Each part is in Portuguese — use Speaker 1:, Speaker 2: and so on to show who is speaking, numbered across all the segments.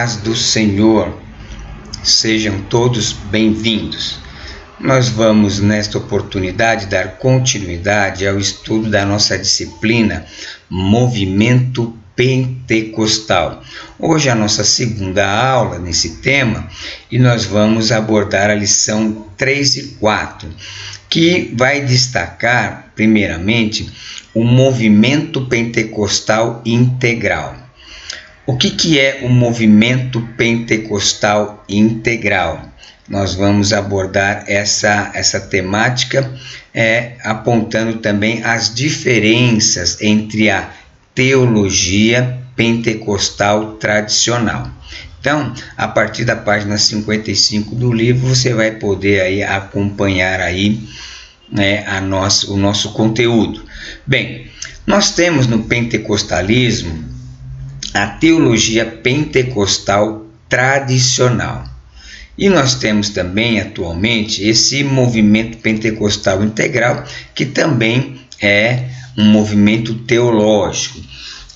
Speaker 1: paz do Senhor. Sejam todos bem-vindos. Nós vamos, nesta oportunidade, dar continuidade ao estudo da nossa disciplina Movimento Pentecostal. Hoje é a nossa segunda aula nesse tema e nós vamos abordar a lição 3 e 4, que vai destacar, primeiramente, o movimento pentecostal integral. O que é o movimento pentecostal integral? Nós vamos abordar essa temática, apontando também as diferenças entre a teologia pentecostal tradicional. Então, a partir da página 55 do livro, você vai poder aí acompanhar aí, o nosso conteúdo. Bem, nós temos no pentecostalismo a teologia pentecostal tradicional. E nós temos também, atualmente, esse movimento pentecostal integral, que também é um movimento teológico.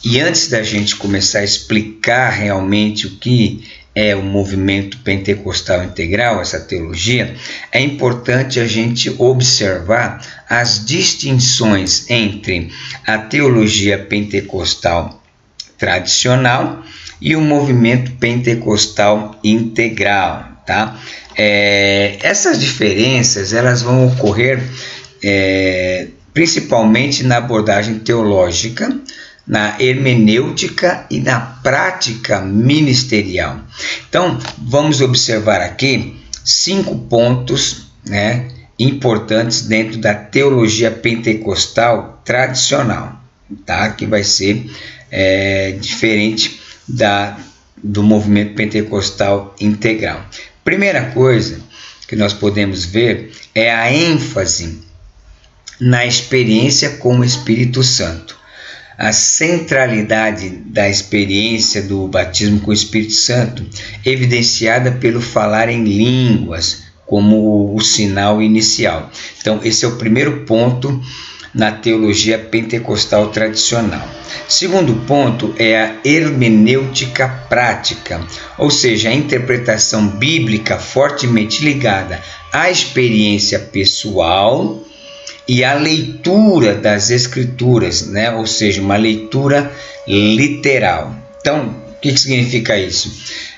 Speaker 1: E antes da gente começar a explicar realmente o que é o movimento pentecostal integral, essa teologia, é importante a gente observar as distinções entre a teologia pentecostal tradicional e o movimento pentecostal integral, tá? Essas diferenças elas vão ocorrer principalmente na abordagem teológica, na hermenêutica e na prática ministerial. Então, vamos observar aqui 5 pontos, importantes dentro da teologia pentecostal tradicional, tá? Que vai ser diferente do movimento pentecostal integral. Primeira coisa que nós podemos ver é a ênfase na experiência com o Espírito Santo. A centralidade da experiência do batismo com o Espírito Santo, evidenciada pelo falar em línguas, como o sinal inicial. Então, esse é o primeiro ponto na teologia pentecostal tradicional. Segundo ponto é a hermenêutica prática, ou seja, a interpretação bíblica fortemente ligada à experiência pessoal e à leitura das escrituras, ou seja, uma leitura literal. Então, o que significa isso?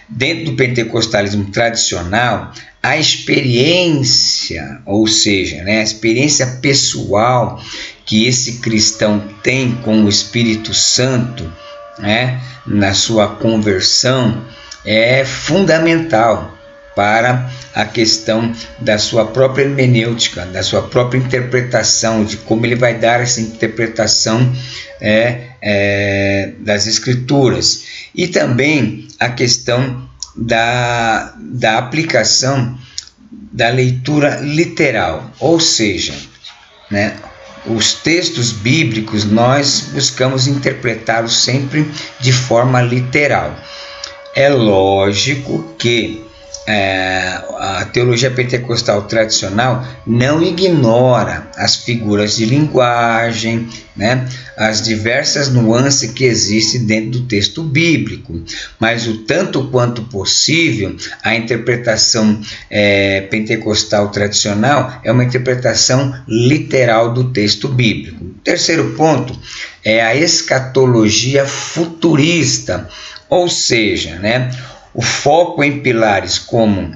Speaker 1: Dentro do pentecostalismo tradicional, a experiência, ou seja, a experiência pessoal que esse cristão tem com o Espírito Santo, na sua conversão, é fundamental para a questão da sua própria hermenêutica, da sua própria interpretação, de como ele vai dar essa interpretação das Escrituras. E também a questão da aplicação da leitura literal, ou seja, os textos bíblicos nós buscamos interpretá-los sempre de forma literal. É lógico que a teologia pentecostal tradicional não ignora as figuras de linguagem, as diversas nuances que existem dentro do texto bíblico, mas o tanto quanto possível a interpretação pentecostal tradicional é uma interpretação literal do texto bíblico. O terceiro ponto é a escatologia futurista, ou seja, o foco em pilares como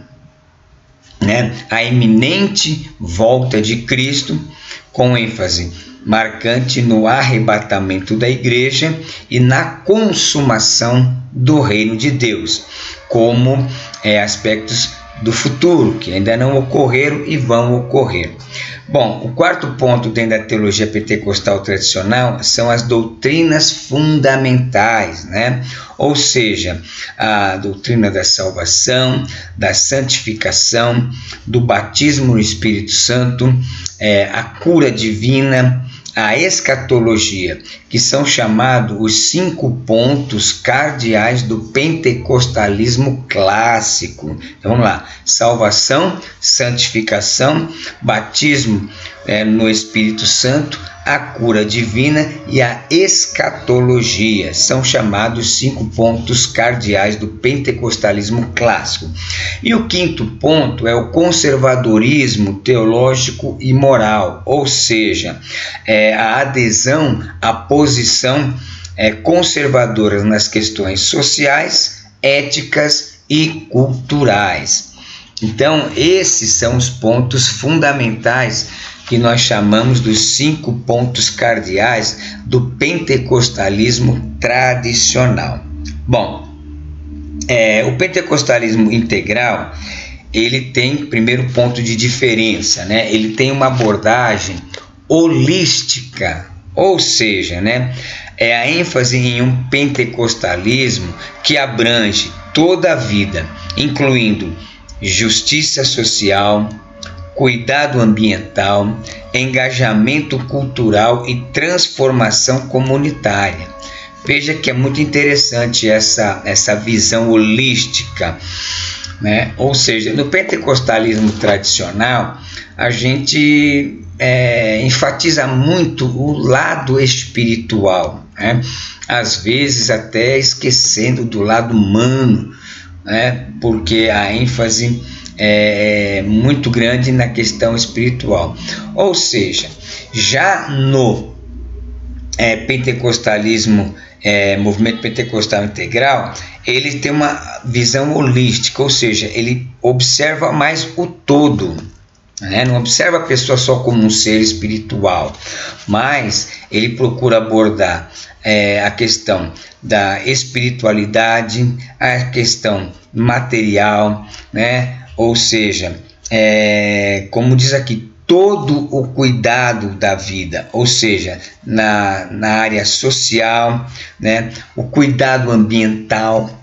Speaker 1: a iminente volta de Cristo, com ênfase marcante no arrebatamento da igreja e na consumação do reino de Deus, como aspectos do futuro, que ainda não ocorreram e vão ocorrer. Bom, o quarto ponto dentro da teologia pentecostal tradicional são as doutrinas fundamentais, ou seja, a doutrina da salvação, da santificação, do batismo no Espírito Santo, a cura divina, a escatologia, que são chamados os 5 pontos cardeais do pentecostalismo clássico. Então vamos lá: salvação, santificação, batismo no Espírito Santo, a cura divina e a escatologia. São chamados 5 pontos cardeais do pentecostalismo clássico. E o 5º ponto é o conservadorismo teológico e moral, ou seja, a adesão à posição conservadora nas questões sociais, éticas e culturais. Então, esses são os pontos fundamentais que nós chamamos dos 5 pontos cardeais do pentecostalismo tradicional. Bom, o pentecostalismo integral, ele tem primeiro ponto de diferença, né? Ele tem uma abordagem holística, ou seja, né, é a ênfase em um pentecostalismo que abrange toda a vida, incluindo justiça social, cuidado ambiental, engajamento cultural e transformação comunitária. Veja que é muito interessante essa visão holística, né? Ou seja, no pentecostalismo tradicional, a gente enfatiza muito o lado espiritual, né? Às vezes até esquecendo do lado humano, né? Porque a ênfase é muito grande na questão espiritual. Ou seja, já no pentecostalismo, movimento pentecostal integral, ele tem uma visão holística, ou seja, ele observa mais o todo, né? Não observa a pessoa só como um ser espiritual, mas ele procura abordar a questão da espiritualidade, a questão material, né? Ou seja, como diz aqui, todo o cuidado da vida, ou seja, na área social, né? O cuidado ambiental,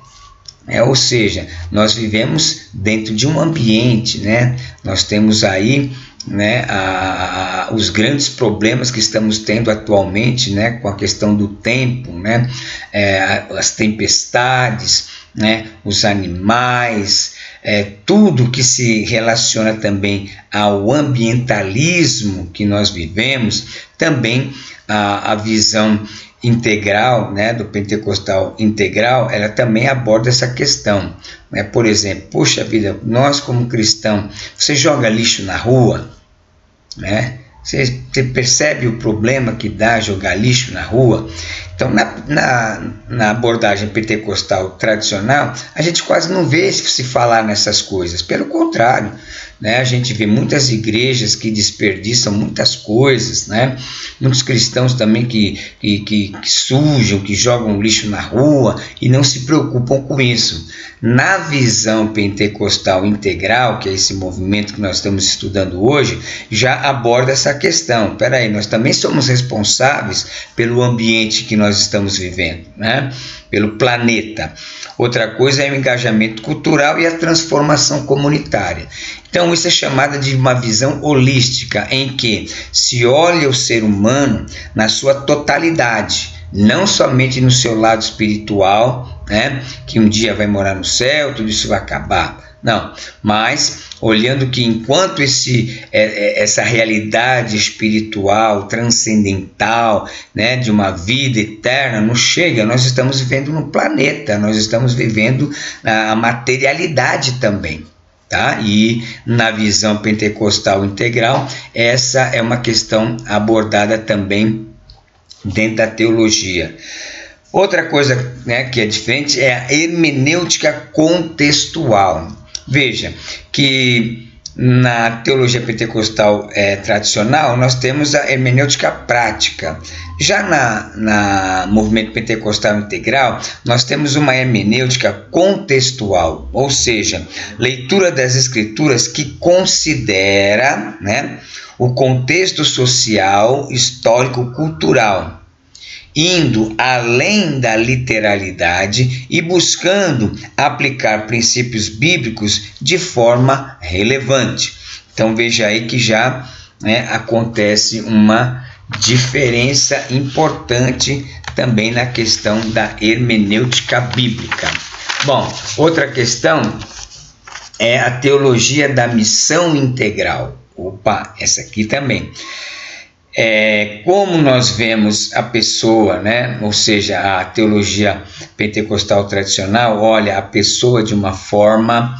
Speaker 1: ou seja, nós vivemos dentro de um ambiente, né? Nós temos aí, né, os grandes problemas que estamos tendo atualmente, né, com a questão do tempo, né? As tempestades, né, os animais, tudo que se relaciona também ao ambientalismo que nós vivemos, também a visão integral, né, do pentecostal integral, ela também aborda essa questão, né? Por exemplo, poxa vida, nós como cristãos, você joga lixo na rua, né? Você percebe o problema que dá jogar lixo na rua? Então, na abordagem pentecostal tradicional, a gente quase não vê se falar nessas coisas. Pelo contrário, né? A gente vê muitas igrejas que desperdiçam muitas coisas, né? Muitos cristãos também que sujam, que jogam lixo na rua e não se preocupam com isso. Na visão pentecostal integral, que é esse movimento que nós estamos estudando hoje, já aborda essa questão. Espera aí, nós também somos responsáveis pelo ambiente que nós estamos vivendo, né? Pelo planeta. Outra coisa é o engajamento cultural e a transformação comunitária. Então, isso é chamado de uma visão holística, em que se olha o ser humano na sua totalidade, não somente no seu lado espiritual, né, que um dia vai morar no céu, tudo isso vai acabar. Não, mas olhando que enquanto essa realidade espiritual, transcendental, né, de uma vida eterna não chega, nós estamos vivendo no planeta, nós estamos vivendo a materialidade também. Tá? E na visão pentecostal integral, essa é uma questão abordada também dentro da teologia. Outra coisa, né, que é diferente é a hermenêutica contextual. Veja que na teologia pentecostal tradicional nós temos a hermenêutica prática. Já na movimento pentecostal integral, nós temos uma hermenêutica contextual, ou seja, leitura das escrituras que considera, né, o contexto social, histórico, cultural, indo além da literalidade e buscando aplicar princípios bíblicos de forma relevante. Então veja aí que já, né, acontece uma diferença importante também na questão da hermenêutica bíblica. Bom, outra questão é a teologia da missão integral, Opa, essa aqui também. Como nós vemos a pessoa, né? Ou seja, a teologia pentecostal tradicional olha a pessoa de uma forma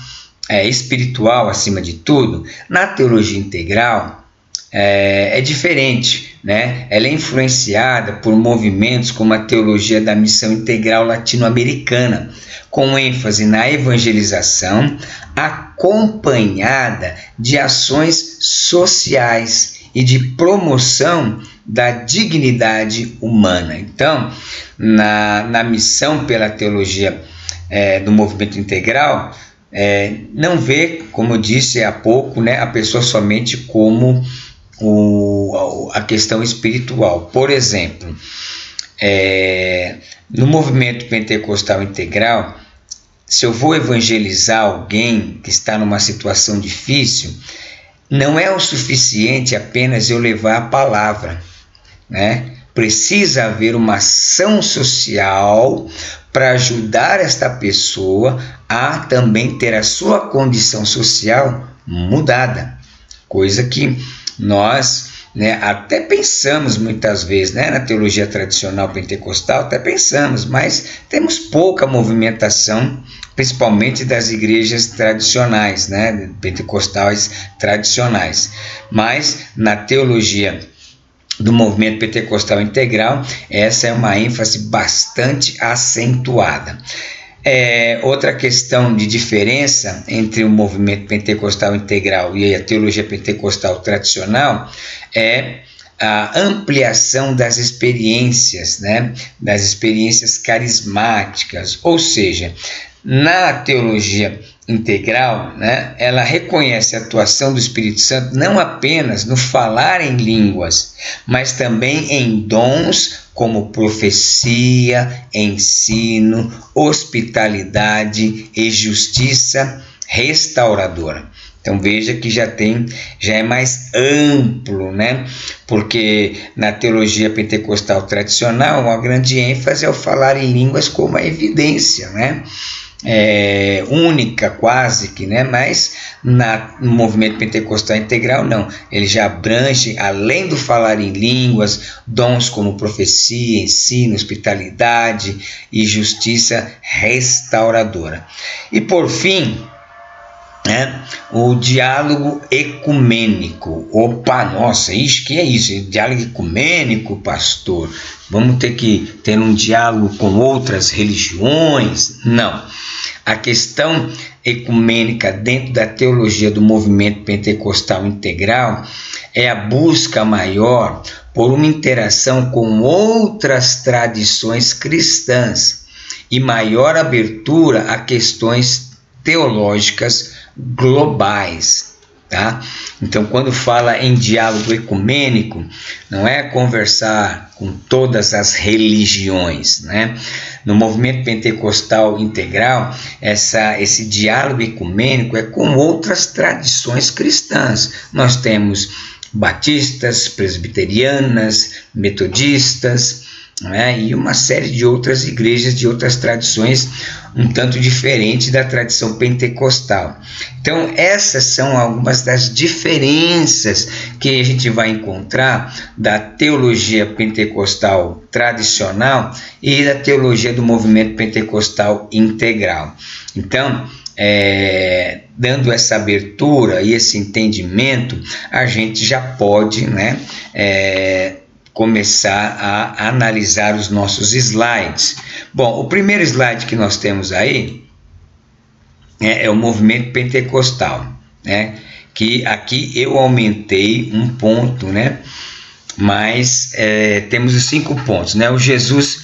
Speaker 1: espiritual acima de tudo. Na teologia integral é diferente, né? Ela é influenciada por movimentos como a teologia da missão integral latino-americana, com ênfase na evangelização, acompanhada de ações sociais e de promoção da dignidade humana. Então, na missão pela teologia do movimento integral, não vê, como eu disse há pouco, né, a pessoa somente como a questão espiritual. Por exemplo, no movimento pentecostal integral, se eu vou evangelizar alguém que está numa situação difícil, não é o suficiente apenas eu levar a palavra, né? Precisa haver uma ação social para ajudar esta pessoa a também ter a sua condição social mudada, coisa que nós, né, até pensamos muitas vezes, né, na teologia tradicional pentecostal, até pensamos, mas temos pouca movimentação, principalmente das igrejas tradicionais, né, pentecostais tradicionais. Mas na teologia do movimento pentecostal integral, essa é uma ênfase bastante acentuada. Outra questão de diferença entre o movimento pentecostal integral e a teologia pentecostal tradicional é a ampliação das experiências, né, das experiências carismáticas, ou seja, na teologia integral, né, ela reconhece a atuação do Espírito Santo não apenas no falar em línguas, mas também em dons como profecia, ensino, hospitalidade e justiça restauradora. Então veja que já é mais amplo, né? Porque na teologia pentecostal tradicional, uma grande ênfase é o falar em línguas como a evidência, né? Única quase que, né? Mas no movimento pentecostal integral não, ele já abrange, além do falar em línguas, dons como profecia, ensino, hospitalidade e justiça restauradora. E por fim, o diálogo ecumênico. Opa, nossa, que é isso? Diálogo ecumênico, pastor? Vamos ter que ter um diálogo com outras religiões? Não. A questão ecumênica dentro da teologia do movimento pentecostal integral é a busca maior por uma interação com outras tradições cristãs e maior abertura a questões teológicas globais, tá? Então, quando fala em diálogo ecumênico, não é conversar com todas as religiões, né? No movimento pentecostal integral, esse diálogo ecumênico é com outras tradições cristãs. Nós temos batistas, presbiterianas, metodistas, e uma série de outras igrejas de outras tradições um tanto diferentes da tradição pentecostal. Então essas são algumas das diferenças que a gente vai encontrar da teologia pentecostal tradicional e da teologia do movimento pentecostal integral. Então, dando essa abertura e esse entendimento, a gente já pode, né, começar a analisar os nossos slides. Bom, o primeiro slide que nós temos aí é o movimento pentecostal, né? Que aqui eu aumentei um ponto, né? Mas temos os 5 pontos, né? O Jesus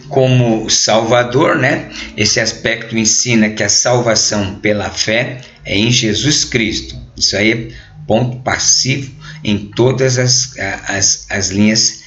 Speaker 1: como Salvador, né? Esse aspecto ensina que a salvação pela fé é em Jesus Cristo. Isso aí é ponto passivo em todas as linhas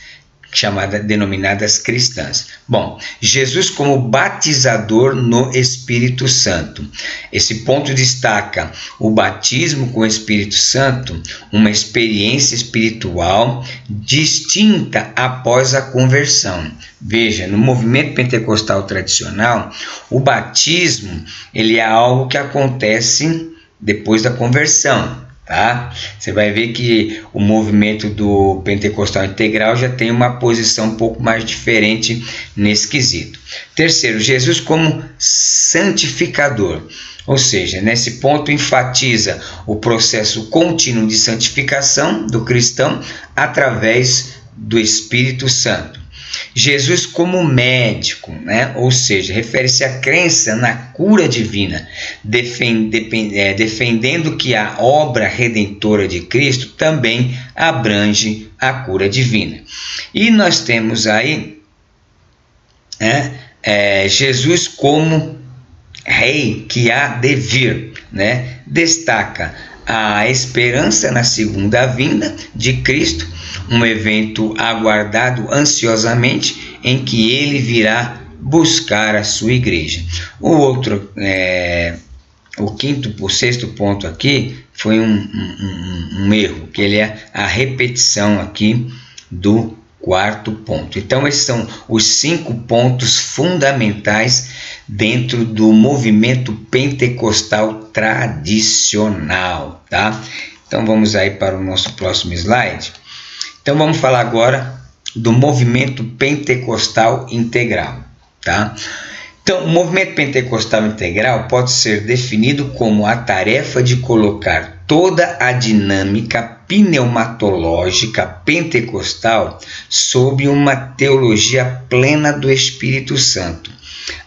Speaker 1: denominadas cristãs. Bom, Jesus como batizador no Espírito Santo. Esse ponto destaca o batismo com o Espírito Santo, uma experiência espiritual distinta após a conversão. Veja, no movimento pentecostal tradicional, o batismo ele é algo que acontece depois da conversão. tá? Você vai ver que o movimento do pentecostal integral já tem uma posição um pouco mais diferente nesse quesito. Terceiro, Jesus como santificador, ou seja, nesse ponto enfatiza o processo contínuo de santificação do cristão através do Espírito Santo. Jesus como médico, né? Ou seja, refere-se à crença na cura divina, defendendo que a obra redentora de Cristo também abrange a cura divina. E nós temos aí Jesus como rei que há de vir, né? Destaca a esperança na segunda vinda de Cristo, um evento aguardado ansiosamente em que ele virá buscar a sua igreja. O sexto ponto aqui foi um erro, que ele é a repetição aqui do quarto ponto. Então, esses são os 5 pontos fundamentais dentro do movimento pentecostal tradicional, tá? Então, vamos aí para o nosso próximo slide. Então, vamos falar agora do movimento pentecostal integral, tá? Então, o movimento pentecostal integral pode ser definido como a tarefa de colocar toda a dinâmica pneumatológica pentecostal sob uma teologia plena do Espírito Santo,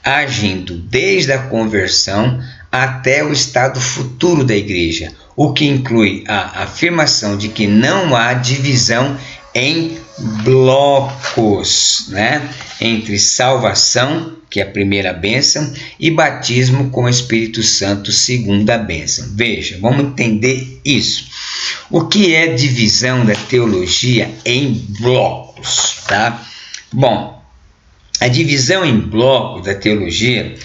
Speaker 1: agindo desde a conversão até o estado futuro da igreja, o que inclui a afirmação de que não há divisão em blocos, né, entre salvação, que é a primeira bênção, e batismo com o Espírito Santo, segunda bênção. Veja, vamos entender isso. O que é divisão da teologia em blocos, tá? Bom, a divisão em blocos da teologia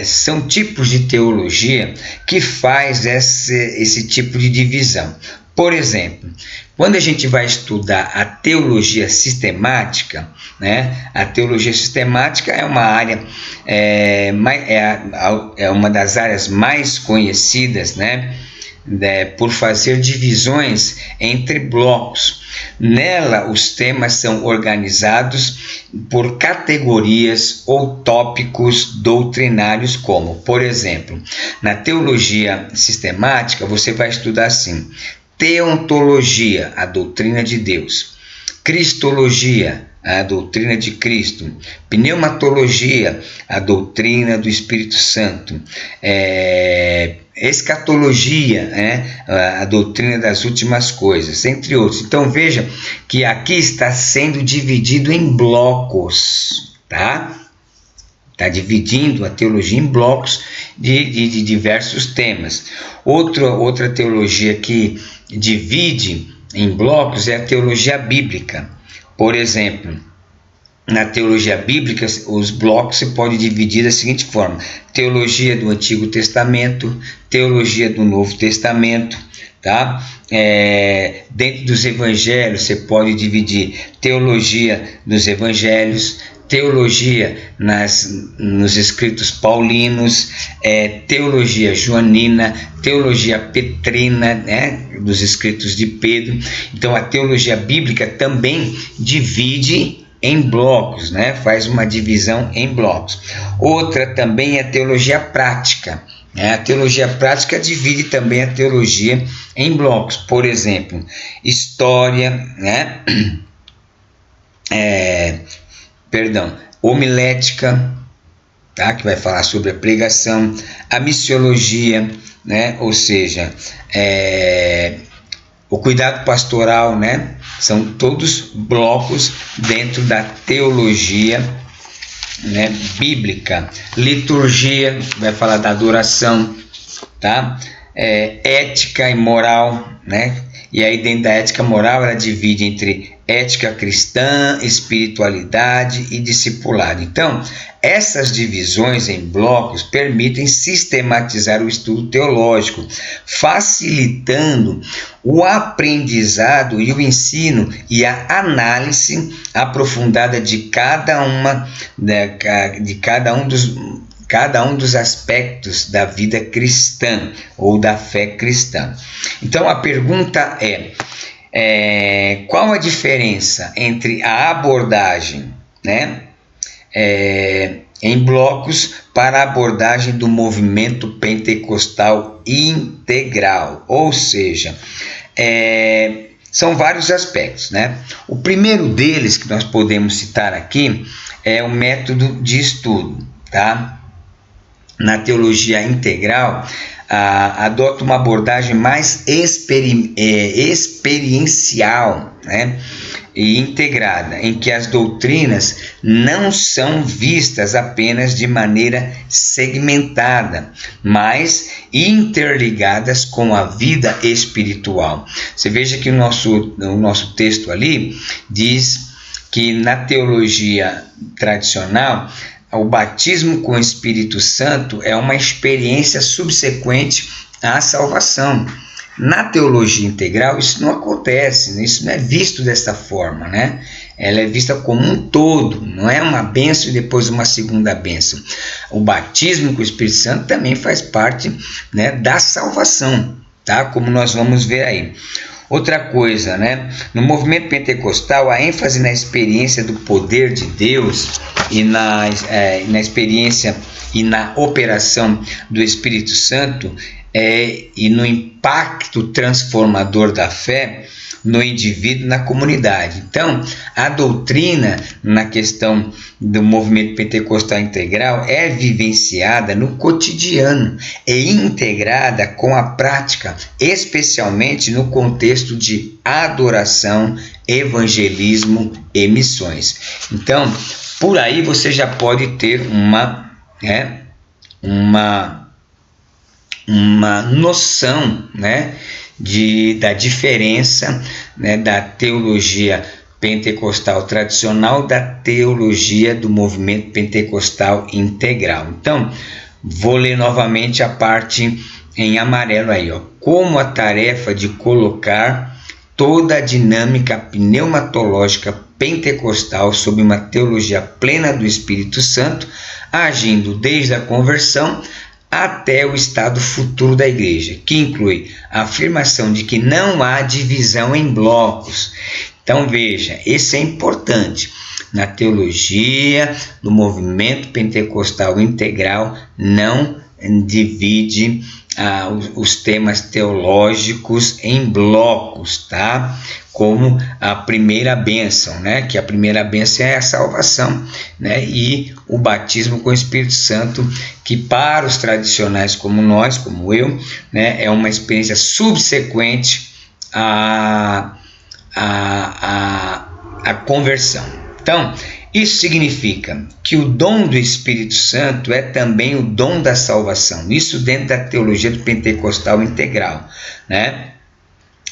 Speaker 1: são tipos de teologia que faz esse tipo de divisão. Por exemplo, quando a gente vai estudar a teologia sistemática, né? A teologia sistemática é uma área, é uma das áreas mais conhecidas, né? Por fazer divisões entre blocos. Nela, os temas são organizados por categorias ou tópicos doutrinários, como, por exemplo, na teologia sistemática, você vai estudar assim: teontologia, a doutrina de Deus; cristologia, a doutrina de Cristo; pneumatologia, a doutrina do Espírito Santo; escatologia, a doutrina das últimas coisas, entre outros. Então veja que aqui está sendo dividido em blocos, tá? Está dividindo a teologia em blocos de diversos temas. Outra teologia que divide em blocos é a teologia bíblica. Por exemplo, na teologia bíblica, os blocos se podem dividir da seguinte forma: teologia do Antigo Testamento, teologia do Novo Testamento, tá? Dentro dos evangelhos, você pode dividir teologia dos evangelhos, teologia nos escritos paulinos, teologia joanina, teologia petrina, né, dos escritos de Pedro. Então, a teologia bíblica também divide em blocos, né? Faz uma divisão em blocos. Outra também é a teologia prática. A teologia prática divide também a teologia em blocos. Por exemplo, história, né? Homilética, tá? Que vai falar sobre a pregação, a missiologia, né? Ou seja, o cuidado pastoral, né? São todos blocos dentro da teologia, né, bíblica. Liturgia, vai falar da adoração, tá? Ética e moral, né? E aí dentro da ética moral ela divide entre ética cristã, espiritualidade e discipulado. Então, essas divisões em blocos permitem sistematizar o estudo teológico, facilitando o aprendizado e o ensino e a análise aprofundada de cada um cada um dos aspectos da vida cristã ou da fé cristã. Então a pergunta qual a diferença entre a abordagem, né, em blocos para a abordagem do movimento pentecostal integral? Ou seja, são vários aspectos, né? O primeiro deles que nós podemos citar aqui é o método de estudo, tá? Na teologia integral, adota uma abordagem mais experiencial, né, e integrada, em que as doutrinas não são vistas apenas de maneira segmentada, mas interligadas com a vida espiritual. Você veja que o nosso texto ali diz que na teologia tradicional, o batismo com o Espírito Santo é uma experiência subsequente à salvação. Na teologia integral isso não acontece, isso não é visto dessa forma, né? Ela é vista como um todo, não é uma bênção e depois uma segunda bênção. O batismo com o Espírito Santo também faz parte, né, da salvação, tá? Como nós vamos ver aí. Outra coisa, né? No movimento pentecostal, a ênfase na experiência do poder de Deus e na experiência e na operação do Espírito Santo e no impacto transformador da fé no indivíduo, na comunidade. Então, a doutrina na questão do movimento pentecostal integral é vivenciada no cotidiano e integrada com a prática, especialmente no contexto de adoração, evangelismo e missões. Então, por aí você já pode ter uma noção, né, da diferença, né, da teologia pentecostal tradicional da teologia do movimento pentecostal integral. Então, vou ler novamente a parte em amarelo aí, ó. Como a tarefa de colocar toda a dinâmica pneumatológica pentecostal sob uma teologia plena do Espírito Santo, agindo desde a conversão até o estado futuro da igreja, que inclui a afirmação de que não há divisão em blocos. Então veja, isso é importante. Na teologia do movimento pentecostal integral não divide os temas teológicos em blocos, tá? Como a primeira bênção, né? Que a primeira bênção é a salvação, né? E o batismo com o Espírito Santo, que para os tradicionais como nós, como eu, né? É uma experiência subsequente à conversão. Então, isso significa que o dom do Espírito Santo é também o dom da salvação, isso dentro da teologia do pentecostal integral, né?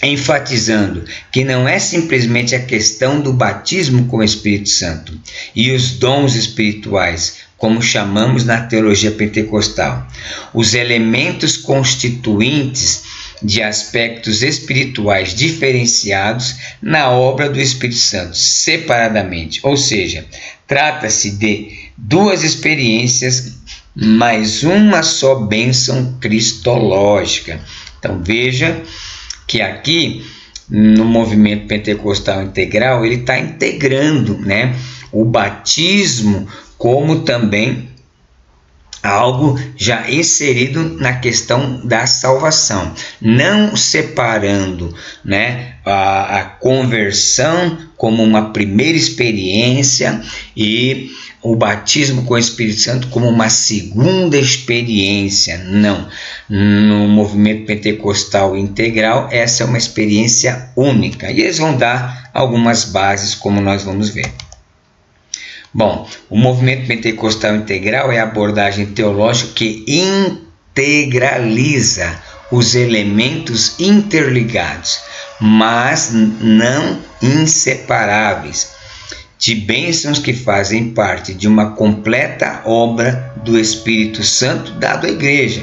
Speaker 1: Enfatizando que não é simplesmente a questão do batismo com o Espírito Santo e os dons espirituais, como chamamos na teologia pentecostal, os elementos constituintes de aspectos espirituais diferenciados na obra do Espírito Santo, separadamente. Ou seja, trata-se de duas experiências, mais uma só bênção cristológica. Então veja que aqui no movimento pentecostal integral ele está integrando, né, o batismo como também algo já inserido na questão da salvação, não separando, né, a conversão como uma primeira experiência e o batismo com o Espírito Santo como uma segunda experiência. Não, no movimento pentecostal integral essa é uma experiência única e eles vão dar algumas bases, como nós vamos ver. Bom, o movimento pentecostal integral é a abordagem teológica que integraliza os elementos interligados, mas não inseparáveis, de bênçãos que fazem parte de uma completa obra do Espírito Santo dado à igreja.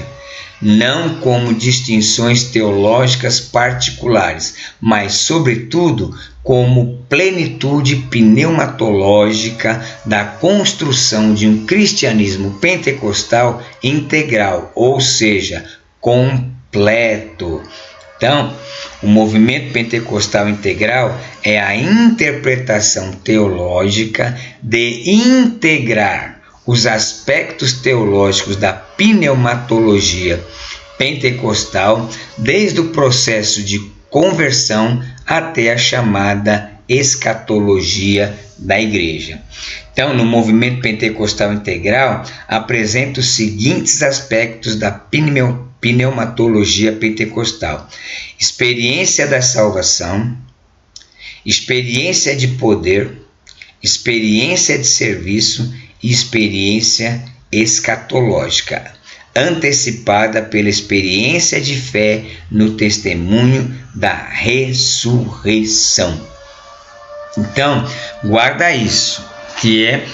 Speaker 1: não como distinções teológicas particulares, mas, sobretudo, como plenitude pneumatológica da construção de um cristianismo pentecostal integral, ou seja, completo. Então, o movimento pentecostal integral é a interpretação teológica de integrar os aspectos teológicos da pneumatologia pentecostal, desde o processo de conversão até a chamada escatologia da igreja. Então, no movimento pentecostal integral, apresenta os seguintes aspectos da pneumatologia pentecostal: experiência da salvação, experiência de poder, experiência de serviço e experiência escatológica, antecipada pela experiência de fé no testemunho da ressurreição. Então, guarda isso, que é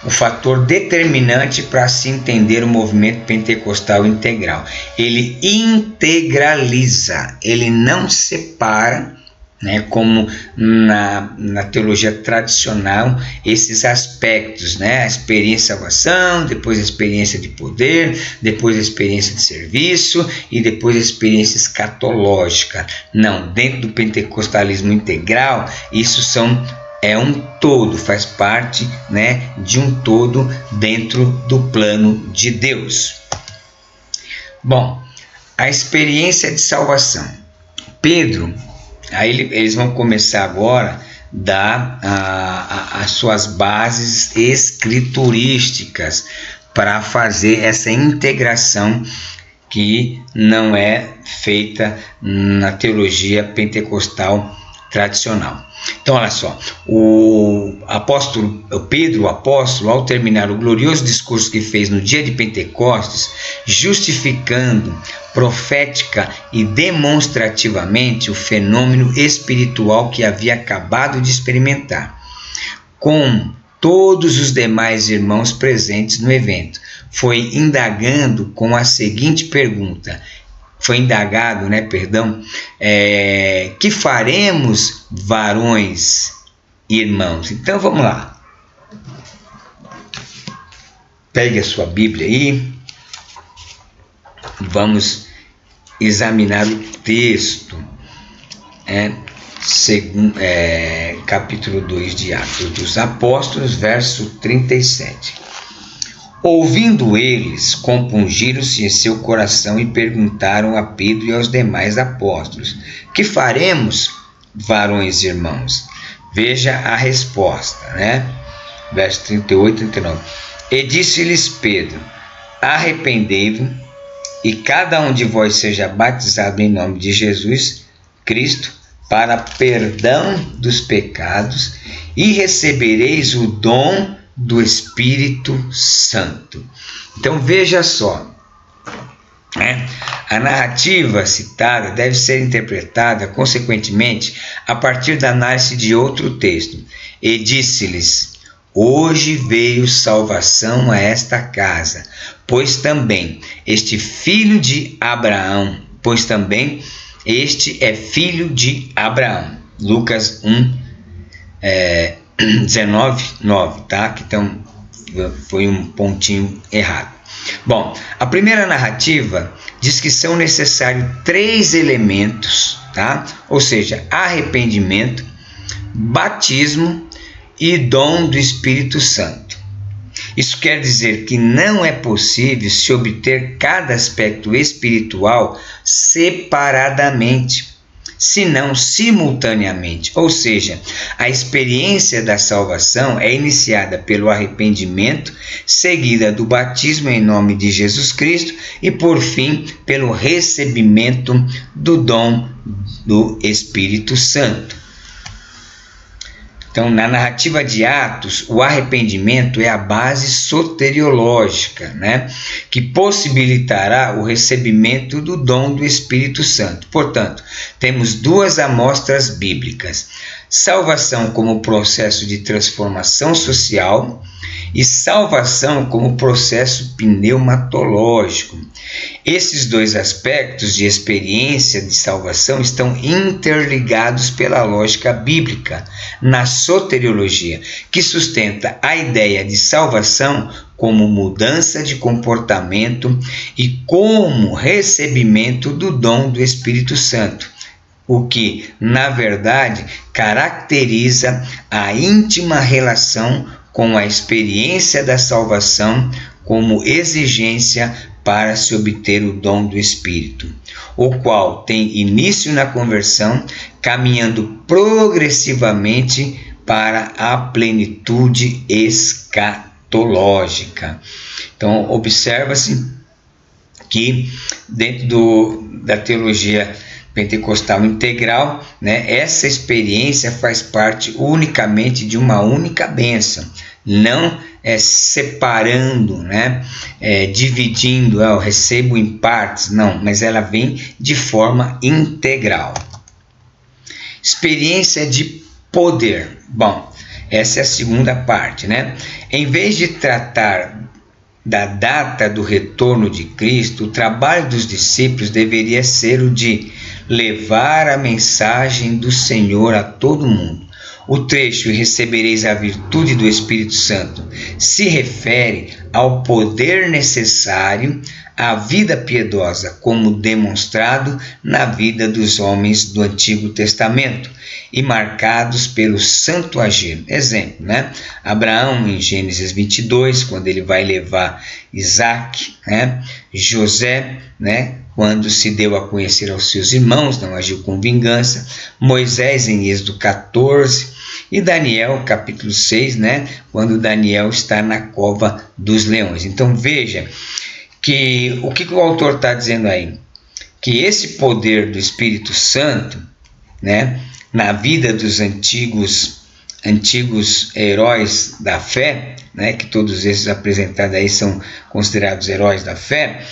Speaker 1: o fator determinante para se entender o movimento pentecostal integral. Ele integraliza, ele não separa, como na teologia tradicional, esses aspectos, a experiência de salvação, depois a experiência de poder, depois a experiência de serviço e depois a experiência escatológica. Não, dentro do pentecostalismo integral, isso é um todo, faz parte de um todo dentro do plano de Deus. Bom, a experiência de salvação. Pedro, aí eles vão começar agora a dar as suas bases escriturísticas para fazer essa integração que não é feita na teologia pentecostal tradicional. Então, olha só, o Pedro, ao terminar o glorioso discurso que fez no dia de Pentecostes, justificando profética e demonstrativamente o fenômeno espiritual que havia acabado de experimentar, com todos os demais irmãos presentes no evento, foi indagado com a seguinte pergunta: que faremos, varões e irmãos? Então vamos lá. Pegue a sua Bíblia aí. Vamos examinar o texto. Capítulo 2 de Atos dos Apóstolos, verso 37. Ouvindo eles, compungiram-se em seu coração e perguntaram a Pedro e aos demais apóstolos: que faremos, varões e irmãos? Veja a resposta, Verso 38 e 39. E disse-lhes Pedro: arrependei-vos, e cada um de vós seja batizado em nome de Jesus Cristo, para perdão dos pecados, e recebereis o dom do Espírito Santo. Então veja só, a narrativa citada deve ser interpretada consequentemente a partir da análise de outro texto. E disse-lhes: hoje veio salvação a esta casa, pois também este é filho de Abraão. Lucas 19:9, tá? Que então foi um pontinho errado. Bom, a primeira narrativa diz que são necessários 3 elementos, tá? Ou seja, arrependimento, batismo e dom do Espírito Santo. Isso quer dizer que não é possível se obter cada aspecto espiritual separadamente, senão simultaneamente. Ou seja, a experiência da salvação é iniciada pelo arrependimento, seguida do batismo em nome de Jesus Cristo e, por fim, pelo recebimento do dom do Espírito Santo. Então, na narrativa de Atos, o arrependimento é a base soteriológica, que possibilitará o recebimento do dom do Espírito Santo. Portanto, temos 2 amostras bíblicas: salvação como processo de transformação social e salvação como processo pneumatológico. Esses dois aspectos de experiência de salvação estão interligados pela lógica bíblica na soteriologia, que sustenta a ideia de salvação como mudança de comportamento e como recebimento do dom do Espírito Santo, o que, na verdade, caracteriza a íntima relação com a experiência da salvação como exigência para se obter o dom do Espírito, o qual tem início na conversão, caminhando progressivamente para a plenitude escatológica. Então, observa-se que dentro da teologia pentecostal integral, essa experiência faz parte unicamente de uma única bênção, não separando, dividindo, eu recebo em partes, não, mas ela vem de forma integral. Experiência de poder. Bom, essa é a segunda parte, Em vez de tratar da data do retorno de Cristo, o trabalho dos discípulos deveria ser o de levar a mensagem do Senhor a todo mundo. O trecho "e recebereis a virtude do Espírito Santo" se refere ao poder necessário à vida piedosa, como demonstrado na vida dos homens do Antigo Testamento e marcados pelo santo agir. Exemplo, Abraão em Gênesis 22, quando ele vai levar Isaac, José, quando se deu a conhecer aos seus irmãos, não agiu com vingança, Moisés em Êxodo 14 e Daniel capítulo 6, quando Daniel está na cova dos leões. Então veja que o que o autor está dizendo aí? Que esse poder do Espírito Santo, na vida dos antigos heróis da fé, que todos esses apresentados aí são considerados heróis da fé,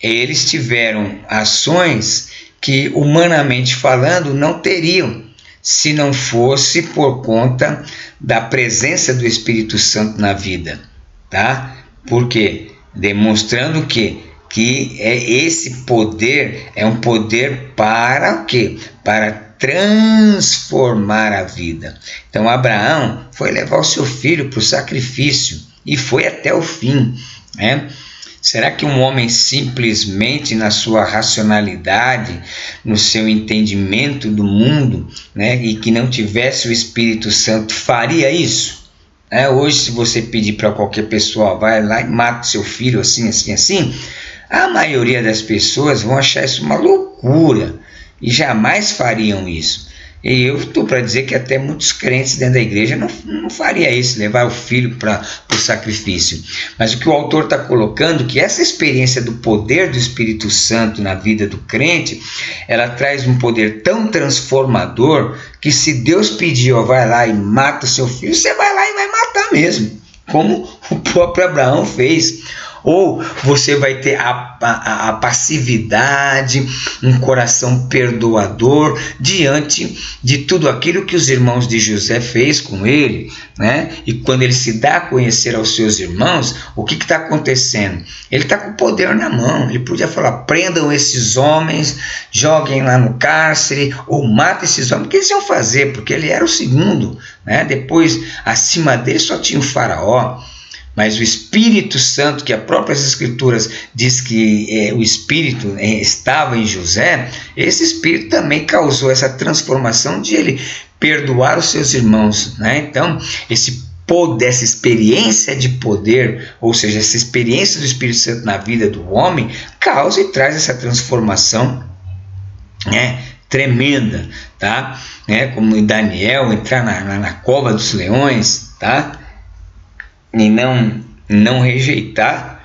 Speaker 1: eles tiveram ações que, humanamente falando, não teriam, se não fosse por conta da presença do Espírito Santo na vida, tá? Por quê? Demonstrando que esse poder é um poder para o quê? Para transformar a vida. Então Abraão foi levar o seu filho para o sacrifício e foi até o fim, Será que um homem simplesmente na sua racionalidade, no seu entendimento do mundo, e que não tivesse o Espírito Santo faria isso? Hoje, se você pedir para qualquer pessoa, vai lá e mata seu filho assim, assim, assim, a maioria das pessoas vão achar isso uma loucura e jamais fariam isso. E eu estou para dizer que até muitos crentes dentro da igreja não faria isso, levar o filho para o sacrifício. Mas o que o autor está colocando, que essa experiência do poder do Espírito Santo na vida do crente, ela traz um poder tão transformador que se Deus pedir, vai lá e mata seu filho, você vai lá e vai matar mesmo, como o próprio Abraão fez. Ou você vai ter a passividade, um coração perdoador diante de tudo aquilo que os irmãos de José fez com ele, E quando ele se dá a conhecer aos seus irmãos, o que está acontecendo? Ele está com o poder na mão, ele podia falar, prendam esses homens, joguem lá no cárcere, ou matem esses homens, o que eles iam fazer? Porque ele era o segundo, Depois, acima dele só tinha o faraó. Mas o Espírito Santo, que as próprias Escrituras diz que o Espírito estava em José, esse Espírito também causou essa transformação de ele perdoar os seus irmãos, Então, essa experiência de poder, ou seja, essa experiência do Espírito Santo na vida do homem, causa e traz essa transformação, tremenda, tá? Como em Daniel, entrar na cova dos leões, tá? E não rejeitar,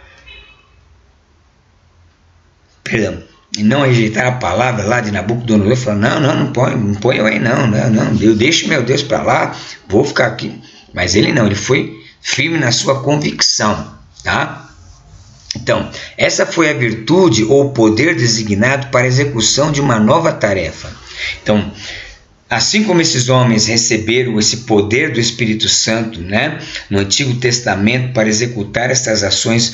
Speaker 1: e não rejeitar a palavra lá de Nabucodonosor, falar, não põe eu aí, não, eu deixo meu Deus para lá, vou ficar aqui. Mas ele não, ele foi firme na sua convicção, tá? Então, essa foi a virtude ou poder designado para a execução de uma nova tarefa. Então, Assim como esses homens receberam esse poder do Espírito Santo, né, no Antigo Testamento para executar essas ações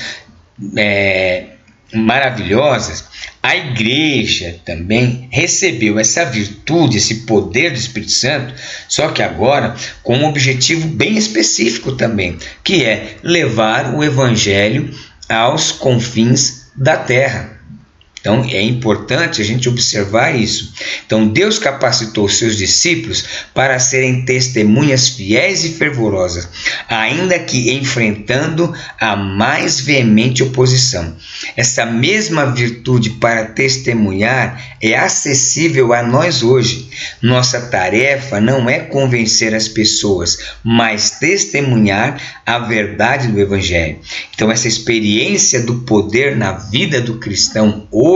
Speaker 1: maravilhosas, a igreja também recebeu essa virtude, esse poder do Espírito Santo, só que agora com um objetivo bem específico também, que é levar o evangelho aos confins da terra. Então, é importante a gente observar isso. Então, Deus capacitou os seus discípulos para serem testemunhas fiéis e fervorosas, ainda que enfrentando a mais veemente oposição. Essa mesma virtude para testemunhar é acessível a nós hoje. Nossa tarefa não é convencer as pessoas, mas testemunhar a verdade do Evangelho. Então, essa experiência do poder na vida do cristão hoje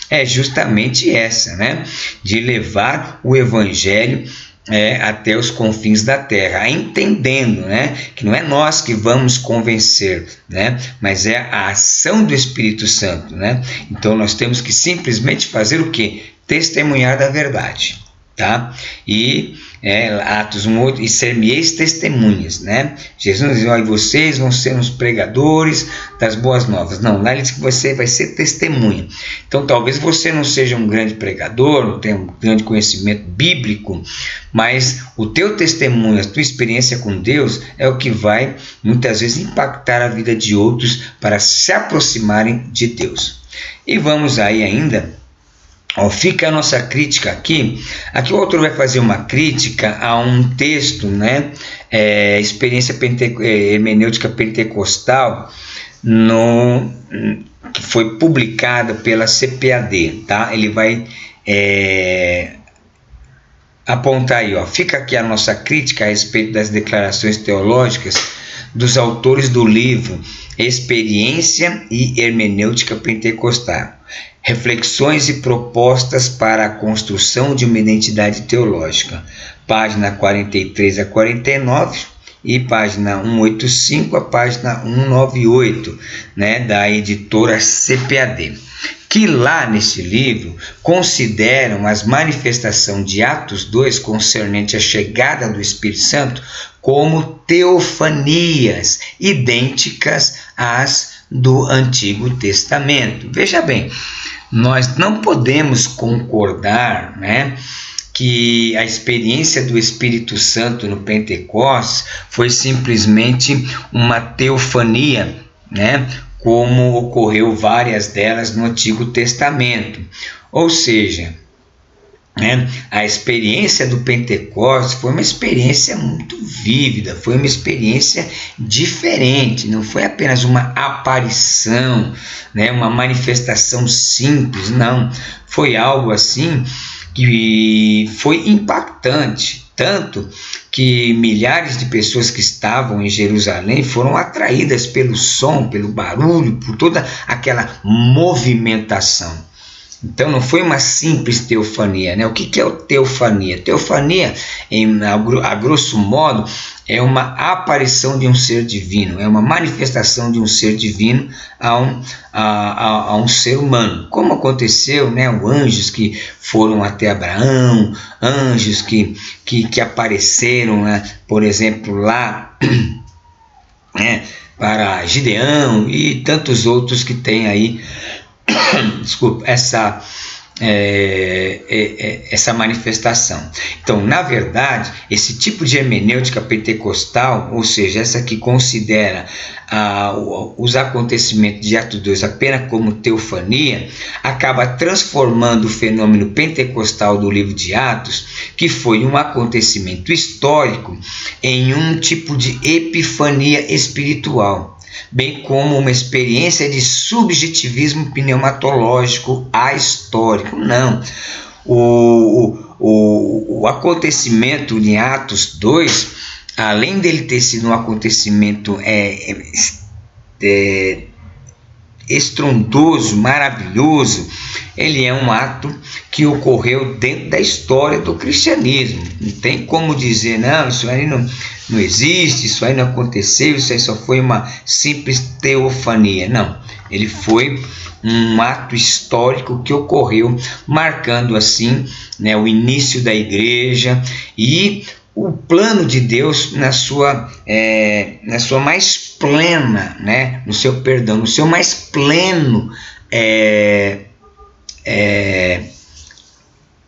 Speaker 1: é justamente essa, né? De levar o Evangelho até os confins da terra, entendendo, né, que não é nós que vamos convencer, né, mas é a ação do Espírito Santo, né? Então nós temos que simplesmente fazer o quê? Testemunhar da verdade, tá? E Atos 1:8, e ser-me-eis testemunhas, né? Jesus diz, olha, vocês vão ser os pregadores das boas novas. Não, lá ele diz que você vai ser testemunha. Então talvez você não seja um grande pregador, não tenha um grande conhecimento bíblico, mas o teu testemunho, a tua experiência com Deus é o que vai muitas vezes impactar a vida de outros para se aproximarem de Deus. E vamos aí ainda. Fica a nossa crítica aqui. Aqui o autor vai fazer uma crítica a um texto, né? Experiência hermenêutica pentecostal, que foi publicada pela CPAD, tá? Ele vai apontar aí, fica aqui a nossa crítica a respeito das declarações teológicas dos autores do livro Experiência e Hermenêutica Pentecostal. Reflexões e propostas para a construção de uma identidade teológica. Página 43 a 49 e página 185 a página 198, né, da editora CPAD. Que lá nesse livro consideram as manifestações de Atos 2 concernente à chegada do Espírito Santo como teofanias idênticas às do Antigo Testamento. Veja bem, nós não podemos concordar, né, que a experiência do Espírito Santo no Pentecostes foi simplesmente uma teofania, né, como ocorreu várias delas no Antigo Testamento. Ou seja, a experiência do Pentecostes foi uma experiência muito vívida, foi uma experiência diferente, não foi apenas uma aparição, né, uma manifestação simples, não, foi algo assim que foi impactante, tanto que milhares de pessoas que estavam em Jerusalém foram atraídas pelo som, pelo barulho, por toda aquela movimentação. Então não foi uma simples teofania, né? O que é teofania? Teofania, a grosso modo, é uma aparição de um ser divino, é uma manifestação de um ser divino a um ser humano. Como aconteceu, né? Os anjos que foram até Abraão, anjos que apareceram, né? Por exemplo, lá né? Para Gideão e tantos outros que tem aí desculpa, essa manifestação. Então, na verdade, esse tipo de hermenêutica pentecostal, ou seja, essa que considera os acontecimentos de Atos 2 apenas como teofania, acaba transformando o fenômeno pentecostal do livro de Atos, que foi um acontecimento histórico, em um tipo de epifania espiritual, bem como uma experiência de subjetivismo pneumatológico ahistórico. Não. O acontecimento de Atos 2, além dele ter sido um acontecimento estrondoso, maravilhoso, ele é um ato que ocorreu dentro da história do cristianismo. Não tem como dizer, não, isso aí não existe, isso aí não aconteceu, isso aí só foi uma simples teofania. Não, ele foi um ato histórico que ocorreu, marcando assim, né, o início da igreja e o plano de Deus na sua mais plena, né, no seu perdão, no seu mais pleno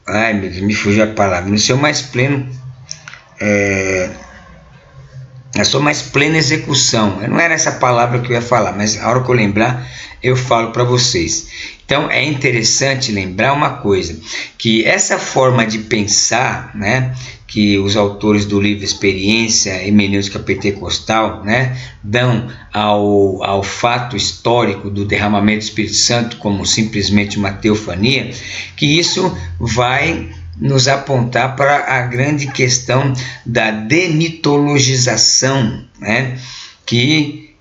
Speaker 1: ai, me fugiu a palavra, no seu mais pleno na sua mais plena execução. Não era essa palavra que eu ia falar, mas a hora que eu lembrar, eu falo para vocês. Então, é interessante lembrar uma coisa, que essa forma de pensar, né, que os autores do livro Experiência Hermenêutica Pentecostal, né, dão ao fato histórico do derramamento do Espírito Santo como simplesmente uma teofania, que isso vai nos apontar para a grande questão da demitologização, né, que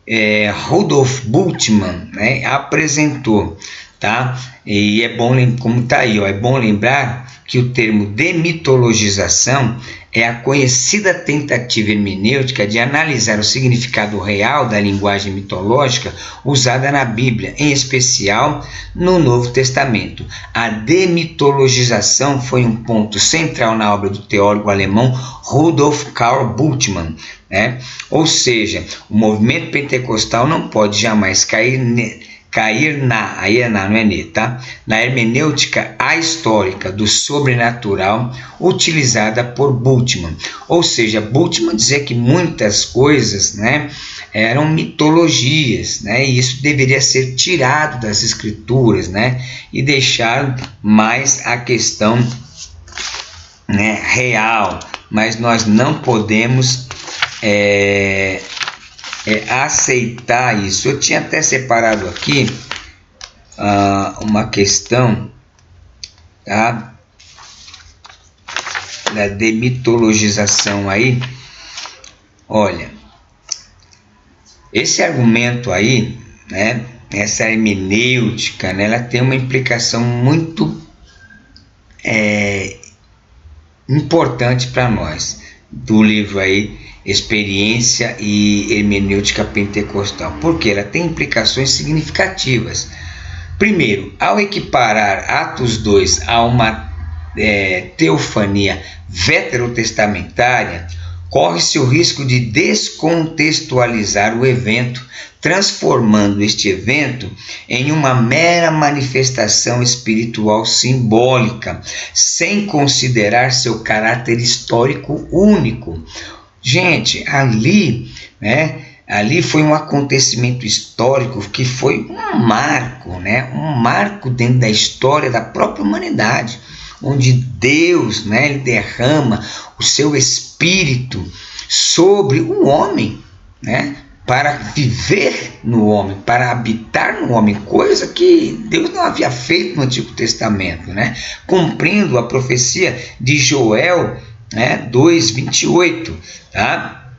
Speaker 1: Rudolf Bultmann, né, apresentou, tá? E é bom, como está aí, ó, é bom lembrar que o termo demitologização é a conhecida tentativa hermenêutica de analisar o significado real da linguagem mitológica usada na Bíblia, em especial no Novo Testamento. A demitologização foi um ponto central na obra do teólogo alemão Rudolf Karl Bultmann, né? Ou seja, o movimento pentecostal não pode jamais cair na hermenêutica ahistórica do sobrenatural utilizada por Bultmann. Ou seja, Bultmann dizia que muitas coisas, né, eram mitologias, né, e isso deveria ser tirado das escrituras, né, e deixar mais a questão, né, real. Mas nós não podemos aceitar isso. Eu tinha até separado aqui uma questão, tá, da demitologização aí. Olha, esse argumento aí, né, essa hermenêutica, né, ela tem uma implicação muito importante para nós, do livro aí Experiência e Hermenêutica Pentecostal, porque ela tem implicações significativas. Primeiro, ao equiparar Atos 2 a uma teofania veterotestamentária, corre-se o risco de descontextualizar o evento, transformando este evento em uma mera manifestação espiritual simbólica, sem considerar seu caráter histórico único. Gente, ali foi um acontecimento histórico que foi um marco, né? Um marco dentro da história da própria humanidade, onde Deus, né, ele derrama o seu Espírito sobre o homem, né, para viver no homem, para habitar no homem, coisa que Deus não havia feito no Antigo Testamento, né? Cumprindo a profecia de Joel, 2:28, tá?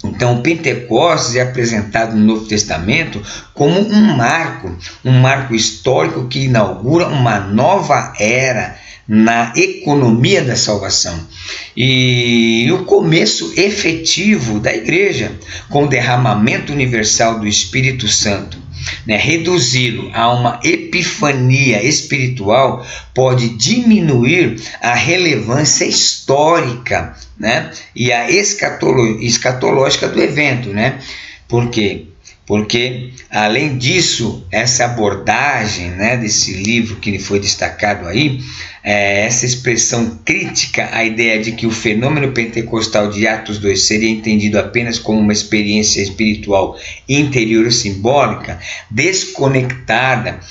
Speaker 1: Então, o Pentecostes é apresentado no Novo Testamento como um marco histórico que inaugura uma nova era na economia da salvação e o começo efetivo da igreja, com o derramamento universal do Espírito Santo. Reduzi-lo a uma epifania espiritual pode diminuir a relevância histórica, né, e a escatológica do evento, né? Por quê? Porque, além disso, essa abordagem, né, desse livro que foi destacado aí, essa expressão crítica à ideia de que o fenômeno pentecostal de Atos 2 seria entendido apenas como uma experiência espiritual interior e simbólica, desconectada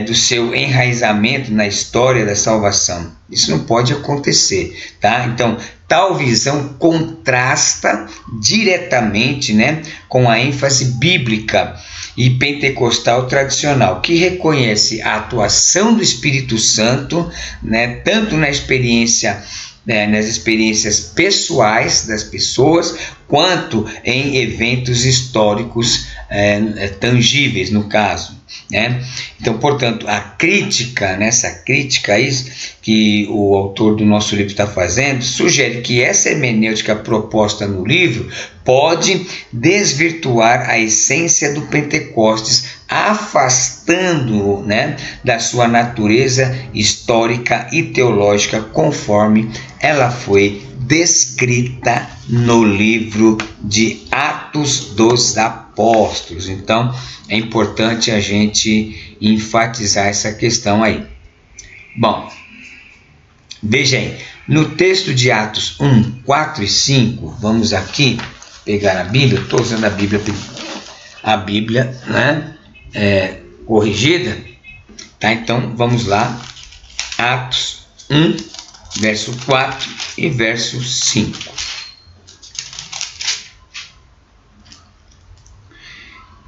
Speaker 1: do seu enraizamento na história da salvação. Isso não pode acontecer, tá? Então, tal visão contrasta diretamente, né, com a ênfase bíblica e pentecostal tradicional, que reconhece a atuação do Espírito Santo, né, tanto nas experiências pessoais das pessoas, quanto em eventos históricos tangíveis, no caso. né? Então, portanto, nessa crítica aí que o autor do nosso livro está fazendo, sugere que essa hermenêutica proposta no livro pode desvirtuar a essência do Pentecostes, afastando-o, né, da sua natureza histórica e teológica, conforme ela foi descrita no livro de Atos dos Apóstolos. Então, é importante a gente enfatizar essa questão aí. Bom, veja aí, no texto de Atos 1, 4 e 5, vamos aqui pegar a Bíblia. Estou usando a Bíblia, né, corrigida, tá? Então, vamos lá, Atos 1, verso 4 e verso 5.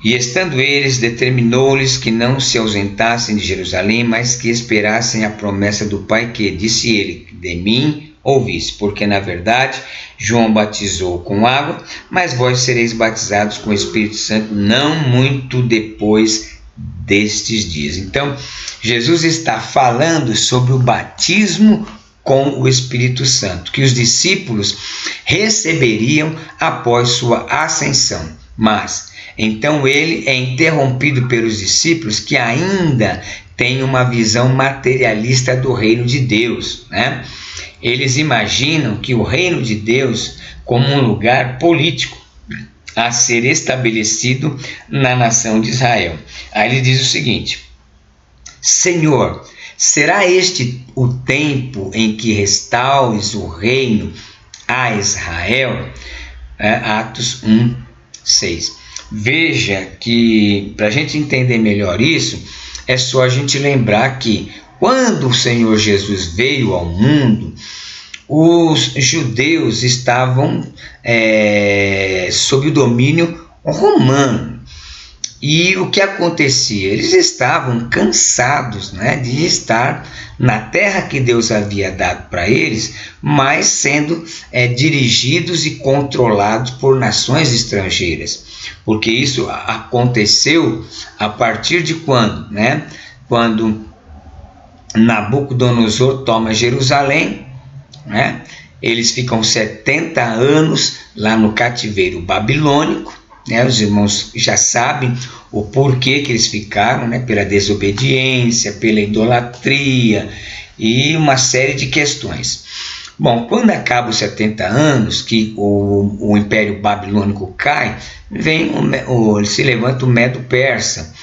Speaker 1: E estando eles, determinou-lhes que não se ausentassem de Jerusalém, mas que esperassem a promessa do Pai, que, disse ele, de mim ouvis, porque na verdade João batizou com água, mas vós sereis batizados com o Espírito Santo não muito depois destes dias. Então, Jesus está falando sobre o batismo com o Espírito Santo, que os discípulos receberiam após sua ascensão, mas então ele é interrompido pelos discípulos que ainda têm uma visão materialista do reino de Deus, né? Eles imaginam que o reino de Deus como um lugar político a ser estabelecido na nação de Israel. Aí ele diz o seguinte: Senhor, será este o tempo em que restaures o reino a Israel? Atos 1, 6. Veja que, para a gente entender melhor isso, é só a gente lembrar que quando o Senhor Jesus veio ao mundo, os judeus estavam sob o domínio romano. E o que acontecia? Eles estavam cansados, né, de estar na terra que Deus havia dado para eles, mas sendo dirigidos e controlados por nações estrangeiras. Porque isso aconteceu a partir de quando? Né? Quando Nabucodonosor toma Jerusalém, né? Eles ficam 70 anos lá no cativeiro babilônico. Né, os irmãos já sabem o porquê que eles ficaram, né, pela desobediência, pela idolatria e uma série de questões. Bom, quando acaba os 70 anos, que o Império Babilônico cai, se levanta o Medo-Persa.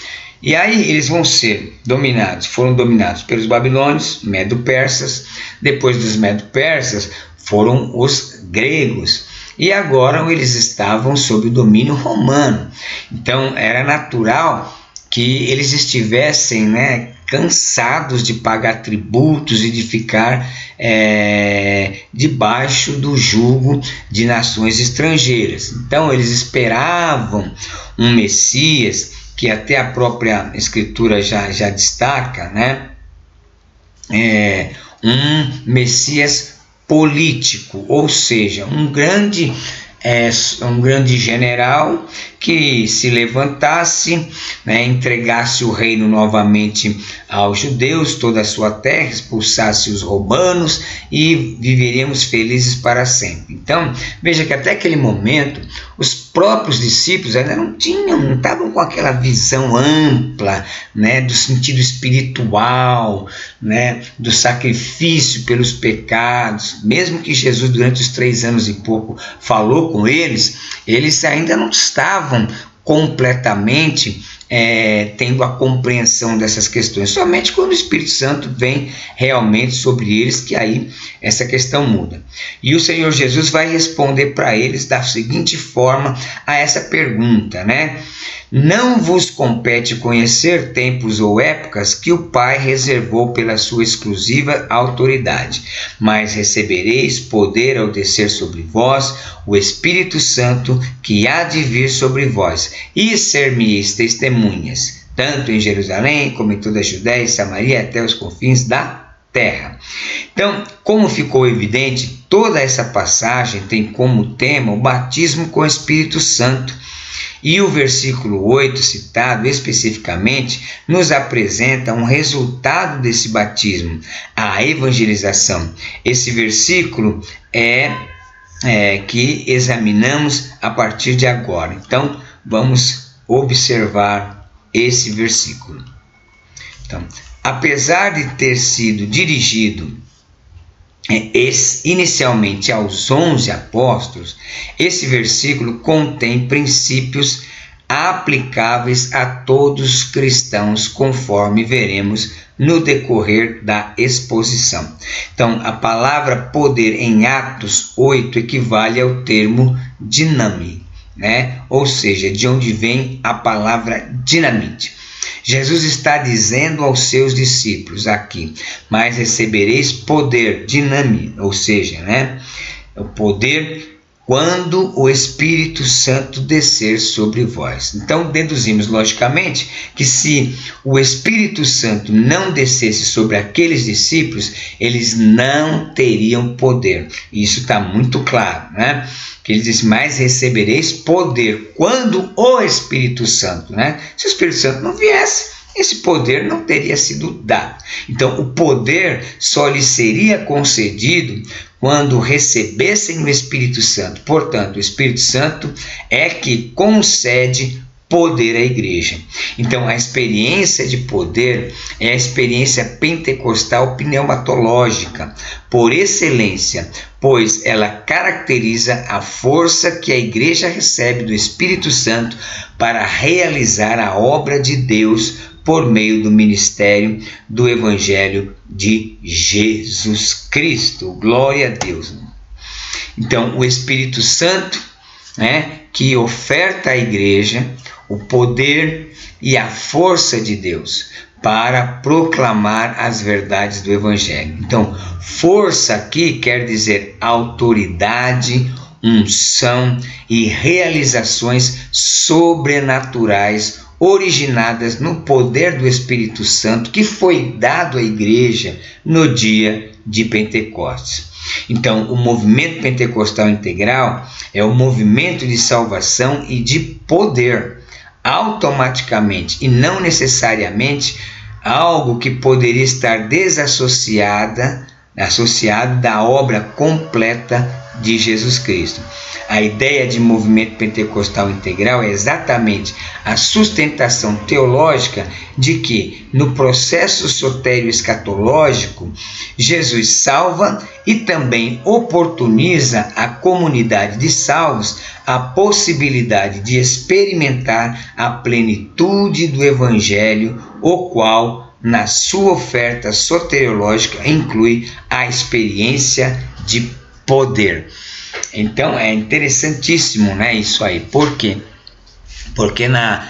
Speaker 1: E aí eles foram dominados pelos babilônios, Medo-Persas. Depois dos Medo-Persas foram os gregos. E agora eles estavam sob o domínio romano. Então era natural que eles estivessem, né, cansados de pagar tributos e de ficar debaixo do jugo de nações estrangeiras. Então eles esperavam um Messias, que até a própria Escritura já destaca, né, um Messias político, ou seja, um grande general que se levantasse, né, entregasse o reino novamente aos judeus, toda a sua terra, expulsasse os romanos e viveríamos felizes para sempre. Então, veja que até aquele momento, os próprios discípulos ainda não estavam com aquela visão ampla, né, do sentido espiritual, né, do sacrifício pelos pecados. Mesmo que Jesus, durante os 3 anos e pouco, falou com eles ainda não estavam completamente tendo a compreensão dessas questões. Somente quando o Espírito Santo vem realmente sobre eles, que aí essa questão muda. E o Senhor Jesus vai responder para eles da seguinte forma a essa pergunta, né? Não vos compete conhecer tempos ou épocas que o Pai reservou pela sua exclusiva autoridade, mas recebereis poder ao descer sobre vós o Espírito Santo, que há de vir sobre vós, e ser-me-eis testemunhas, tanto em Jerusalém como em toda a Judéia e Samaria, até os confins da terra. Então, como ficou evidente, toda essa passagem tem como tema o batismo com o Espírito Santo. E o versículo 8, citado especificamente, nos apresenta um resultado desse batismo, a evangelização. Esse versículo é que examinamos a partir de agora. Então, vamos observar esse versículo. Então, apesar de ter sido dirigido inicialmente aos 11 apóstolos, esse versículo contém princípios aplicáveis a todos os cristãos, conforme veremos no decorrer da exposição. Então, a palavra poder em Atos 8 equivale ao termo dinamite, né? Ou seja, de onde vem a palavra dinamite. Jesus está dizendo aos seus discípulos aqui: mas recebereis poder, dinamite, ou seja, né? O poder quando o Espírito Santo descer sobre vós. Então, deduzimos logicamente que se o Espírito Santo não descesse sobre aqueles discípulos, eles não teriam poder. Isso está muito claro, né? Que ele diz: mas recebereis poder quando o Espírito Santo, né? Se o Espírito Santo não viesse, esse poder não teria sido dado. Então, o poder só lhe seria concedido quando recebessem o Espírito Santo. Portanto, o Espírito Santo é que concede poder à igreja. Então, a experiência de poder é a experiência pentecostal pneumatológica, por excelência, pois ela caracteriza a força que a igreja recebe do Espírito Santo para realizar a obra de Deus por meio do ministério do Evangelho de Jesus Cristo. Glória a Deus. Então, o Espírito Santo, né, que oferta à igreja o poder e a força de Deus para proclamar as verdades do Evangelho. Então, força aqui quer dizer autoridade, unção e realizações sobrenaturais originadas no poder do Espírito Santo que foi dado à igreja no dia de Pentecostes. Então, o movimento pentecostal integral é um movimento de salvação e de poder, automaticamente e não necessariamente algo que poderia estar associado da obra completa de Jesus Cristo. A ideia de movimento pentecostal integral é exatamente a sustentação teológica de que, no processo sotério-escatológico, Jesus salva e também oportuniza à comunidade de salvos a possibilidade de experimentar a plenitude do Evangelho, o qual, na sua oferta soteriológica, inclui a experiência de poder. Então é interessantíssimo, né, isso aí. Por quê? Porque na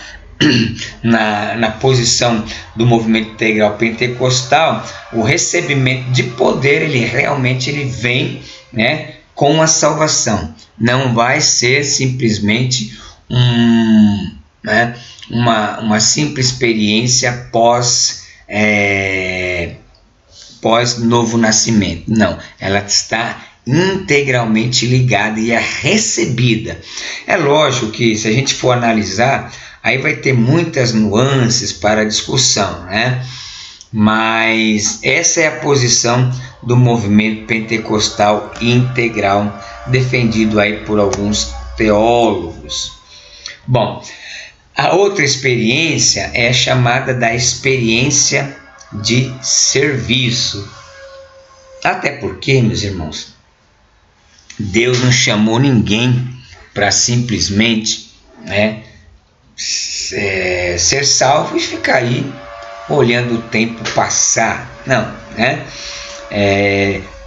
Speaker 1: posição do movimento integral pentecostal, o recebimento de poder, ele realmente vem, né, com a salvação. Não vai ser simplesmente uma simples experiência pós novo nascimento. Não, ela está integralmente ligada e é recebida. É lógico que, se a gente for analisar, aí vai ter muitas nuances para a discussão, né? Mas essa é a posição do movimento pentecostal integral, defendido aí por alguns teólogos. Bom, a outra experiência é chamada da experiência de serviço. Até porque, meus irmãos, Deus não chamou ninguém para simplesmente, né, ser salvo e ficar aí olhando o tempo passar. Não, né?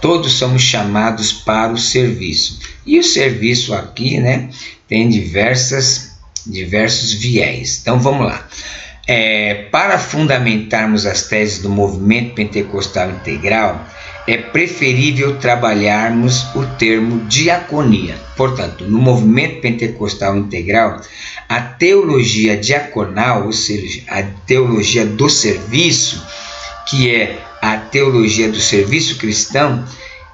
Speaker 1: Todos somos chamados para o serviço. E o serviço aqui, né, tem diversos viés. Então vamos lá. Para fundamentarmos as teses do movimento pentecostal integral, é preferível trabalharmos o termo diaconia. Portanto, no movimento pentecostal integral, a teologia diaconal, ou seja, a teologia do serviço, que é a teologia do serviço cristão,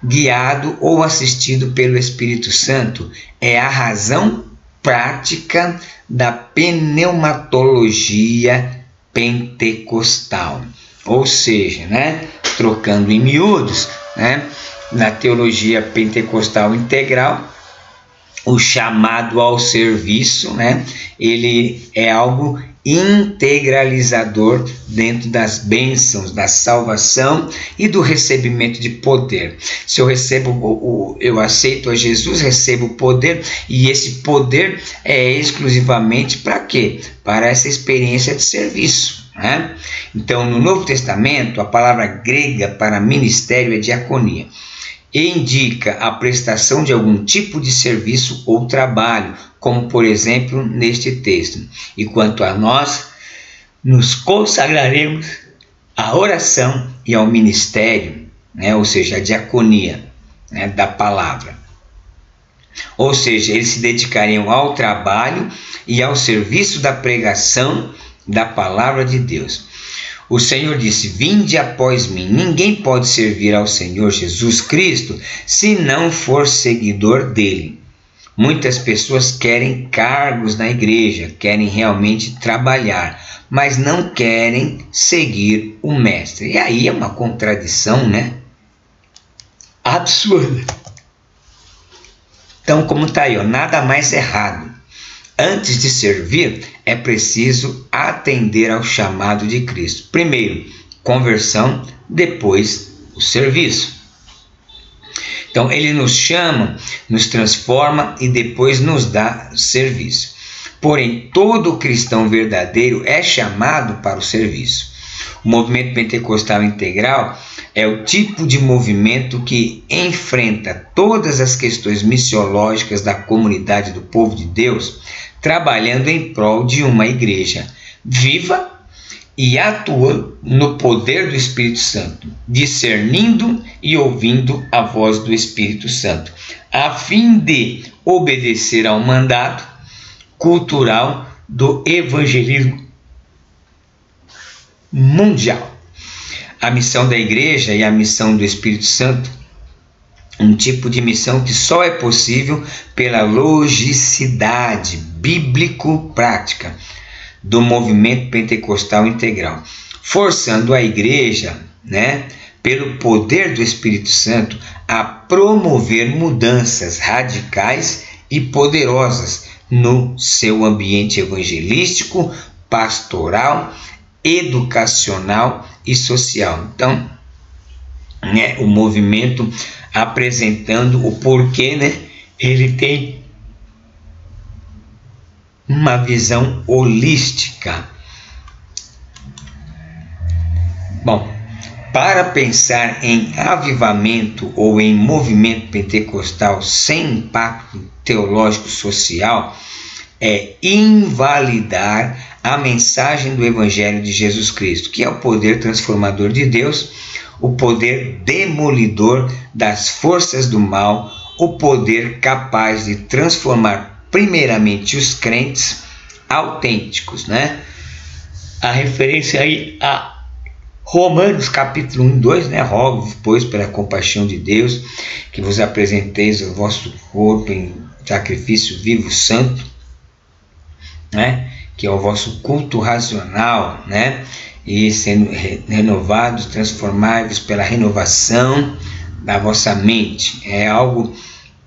Speaker 1: guiado ou assistido pelo Espírito Santo, é a razão prática da pneumatologia pentecostal. Ou seja, né, trocando em miúdos, né, na teologia pentecostal integral, o chamado ao serviço, né, ele é algo integralizador dentro das bênçãos da salvação e do recebimento de poder. Se eu eu aceito a Jesus, recebo o poder, e esse poder é exclusivamente para quê? Para essa experiência de serviço, né? Então, no Novo Testamento, a palavra grega para ministério é diaconia, e indica a prestação de algum tipo de serviço ou trabalho, como por exemplo neste texto. E quanto a nós, nos consagraremos à oração e ao ministério, né? Ou seja, a diaconia, né, da palavra. Ou seja, eles se dedicariam ao trabalho e ao serviço da pregação da palavra de Deus. O Senhor disse: vinde após mim. Ninguém pode servir ao Senhor Jesus Cristo se não for seguidor dele. Muitas pessoas querem cargos na igreja, querem realmente trabalhar, mas não querem seguir o mestre. E aí é uma contradição, né? Absurda. Então, como está aí, nada mais errado. Antes de servir, é preciso atender ao chamado de Cristo. Primeiro, conversão, depois o serviço. Então, ele nos chama, nos transforma e depois nos dá serviço. Porém, todo cristão verdadeiro é chamado para o serviço. O movimento pentecostal integral é o tipo de movimento que enfrenta todas as questões missiológicas da comunidade do povo de Deus, trabalhando em prol de uma igreja viva e atua no poder do Espírito Santo, discernindo e ouvindo a voz do Espírito Santo, a fim de obedecer ao mandato cultural do evangelismo mundial. A missão da igreja e a missão do Espírito Santo, um tipo de missão que só é possível pela logicidade bíblico-prática do movimento pentecostal integral, forçando a igreja, né, pelo poder do Espírito Santo, a promover mudanças radicais e poderosas no seu ambiente evangelístico, pastoral, educacional e social. Então, né, o movimento apresentando o porquê, né, ele tem uma visão holística. Bom, para pensar em avivamento ou em movimento pentecostal sem impacto teológico social é invalidar a mensagem do Evangelho de Jesus Cristo, que é o poder transformador de Deus, o poder demolidor das forças do mal, o poder capaz de transformar primeiramente os crentes autênticos, né? A referência aí a Romanos capítulo 1 e 2, né? Rogo, pois, pela compaixão de Deus, que vos apresenteis o vosso corpo em sacrifício vivo, santo, né? Que é o vosso culto racional, né? E sendo renovados, transformai-vos pela renovação da vossa mente. É algo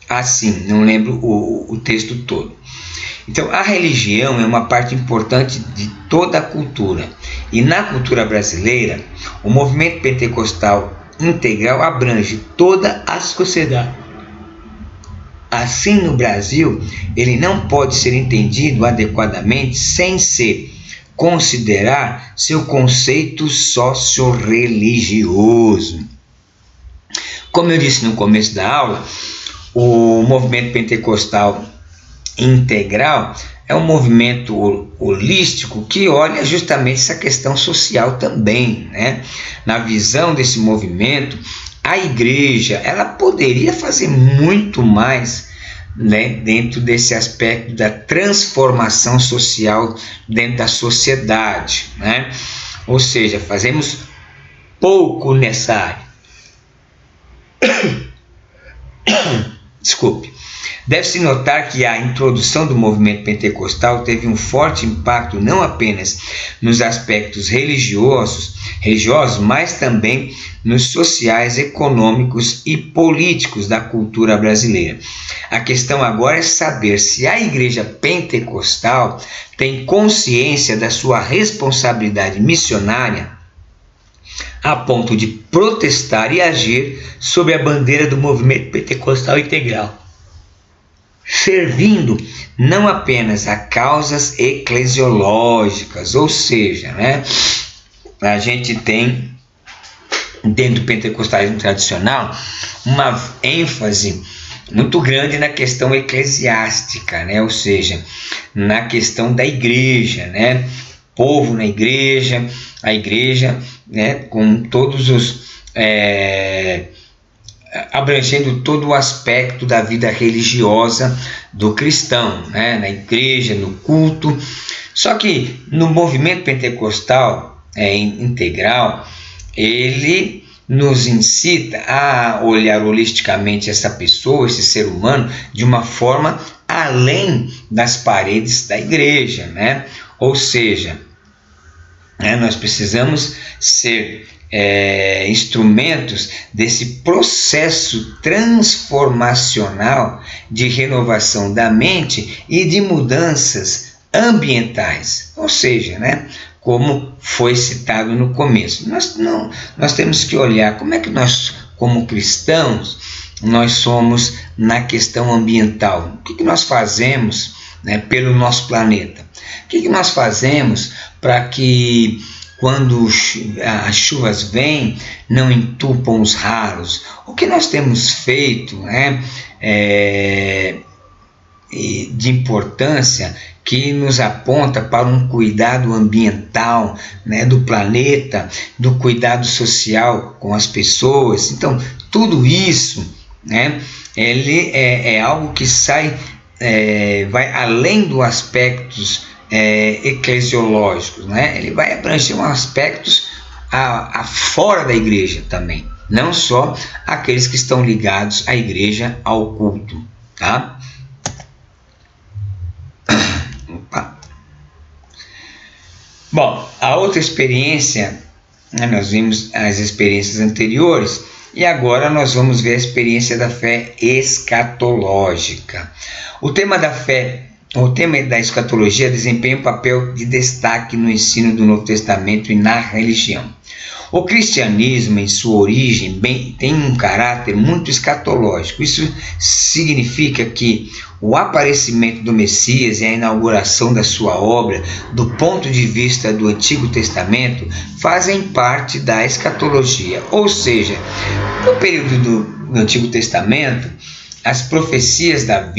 Speaker 1: assim, não lembro o texto todo. Então, a religião é uma parte importante de toda a cultura. E na cultura brasileira, o movimento pentecostal integral abrange toda a sociedade. Assim, no Brasil, ele não pode ser entendido adequadamente sem se considerar seu conceito socio-religioso. Como eu disse no começo da aula, o movimento pentecostal integral é um movimento holístico que olha justamente essa questão social também, né? Na visão desse movimento, a igreja ela poderia fazer muito mais, né, dentro desse aspecto da transformação social dentro da sociedade, né? Ou seja, fazemos pouco nessa área. Desculpe. Deve-se notar que a introdução do movimento pentecostal teve um forte impacto não apenas nos aspectos religiosos, mas também nos sociais, econômicos e políticos da cultura brasileira. A questão agora é saber se a igreja pentecostal tem consciência da sua responsabilidade missionária a ponto de protestar e agir sob a bandeira do movimento pentecostal integral, servindo não apenas a causas eclesiológicas, ou seja, a gente tem dentro do pentecostalismo tradicional uma ênfase muito grande na questão eclesiástica, ou seja, na questão da igreja, povo na igreja, a igreja, com todos os abrangendo todo o aspecto da vida religiosa do cristão, na igreja, no culto. Só que no movimento pentecostal integral, ele nos incita a olhar holisticamente essa pessoa, esse ser humano, de uma forma além das paredes da igreja, Ou seja, nós precisamos ser instrumentos desse processo transformacional de renovação da mente e de mudanças ambientais, ou seja, como foi citado no começo. Nós temos que olhar como é que nós, como cristãos, nós somos na questão ambiental. O que nós fazemos pelo nosso planeta? O que nós fazemos para que quando as chuvas vêm, não entupam os ralos? O que nós temos feito de importância que nos aponta para um cuidado ambiental, do planeta, do cuidado social com as pessoas? Então, tudo isso, ele é algo que vai além dos aspectos eclesiológicos, ele vai abranger aspectos fora da igreja também, não só aqueles que estão ligados à igreja, ao culto, tá? Bom, a outra experiência, nós vimos as experiências anteriores e agora nós vamos ver a experiência da fé escatológica. O tema da escatologia desempenha um papel de destaque no ensino do Novo Testamento e na religião. O cristianismo, em sua origem, tem um caráter muito escatológico. Isso significa que o aparecimento do Messias e a inauguração da sua obra, do ponto de vista do Antigo Testamento, fazem parte da escatologia. Ou seja, no período do Antigo Testamento, as profecias da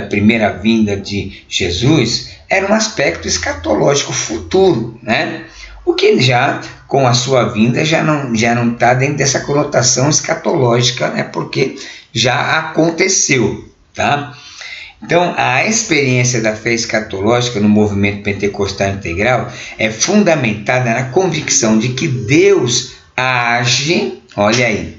Speaker 1: primeira vinda de Jesus eram um aspecto escatológico futuro, O que já, com a sua vinda, já não está dentro dessa conotação escatológica, porque já aconteceu, tá? Então, a experiência da fé escatológica no movimento pentecostal integral é fundamentada na convicção de que Deus age, olha aí,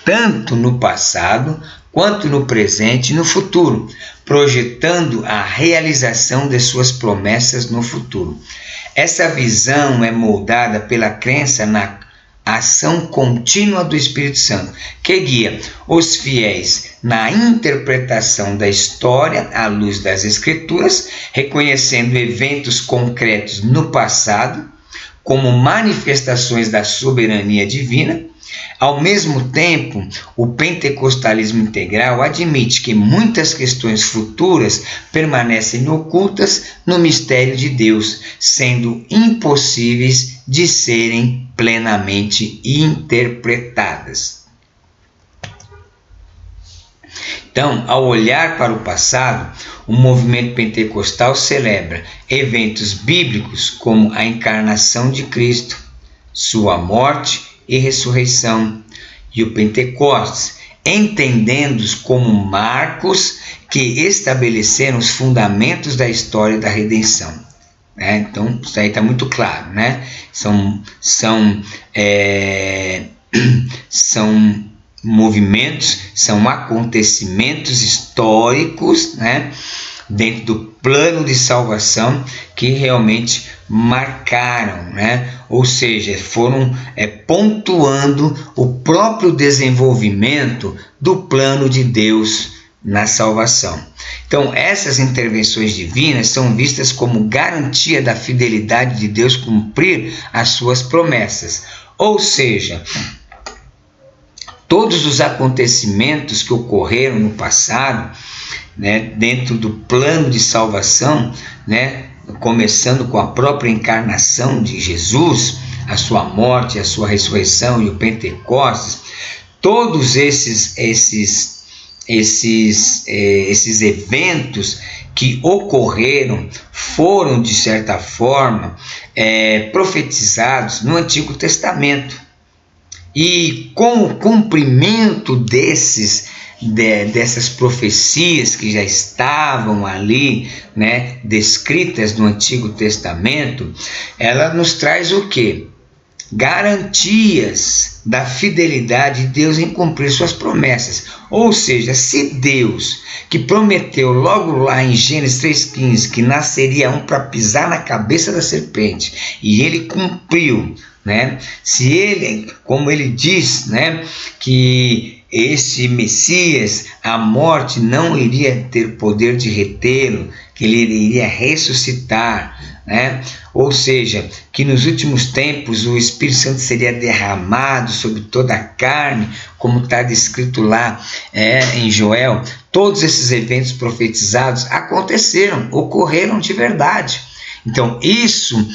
Speaker 1: tanto no passado quanto no presente e no futuro, projetando a realização de suas promessas no futuro. Essa visão é moldada pela crença na ação contínua do Espírito Santo, que guia os fiéis na interpretação da história à luz das Escrituras, reconhecendo eventos concretos no passado como manifestações da soberania divina. Ao mesmo tempo, o pentecostalismo integral admite que muitas questões futuras permanecem ocultas no mistério de Deus, sendo impossíveis de serem plenamente interpretadas. Então, ao olhar para o passado, o movimento pentecostal celebra eventos bíblicos como a encarnação de Cristo, sua morte e ressurreição, e o Pentecostes, entendendo-os como marcos que estabeleceram os fundamentos da história da redenção. Então, isso aí está muito claro, São movimentos, são acontecimentos históricos, né, dentro do plano de salvação que realmente marcaram, né? Ou seja, foram pontuando o próprio desenvolvimento do plano de Deus na salvação. Então, essas intervenções divinas são vistas como garantia da fidelidade de Deus cumprir as suas promessas. Ou seja, todos os acontecimentos que ocorreram no passado, né, dentro do plano de salvação, né, começando com a própria encarnação de Jesus, a sua morte, a sua ressurreição e o Pentecostes, todos esses eventos que ocorreram foram, de certa forma, profetizados no Antigo Testamento. E com o cumprimento dessas profecias que já estavam ali, né, descritas no Antigo Testamento, ela nos traz o quê? Garantias da fidelidade de Deus em cumprir suas promessas. Ou seja, se Deus, que prometeu logo lá em Gênesis 3,15 que nasceria um para pisar na cabeça da serpente, e ele cumpriu, né? Se ele, como ele diz, né, que esse Messias, a morte não iria ter poder de retê-lo, que ele iria ressuscitar, né? Ou seja, que nos últimos tempos o Espírito Santo seria derramado sobre toda a carne, como está descrito lá em Joel. Todos esses eventos profetizados aconteceram, ocorreram de verdade. Então isso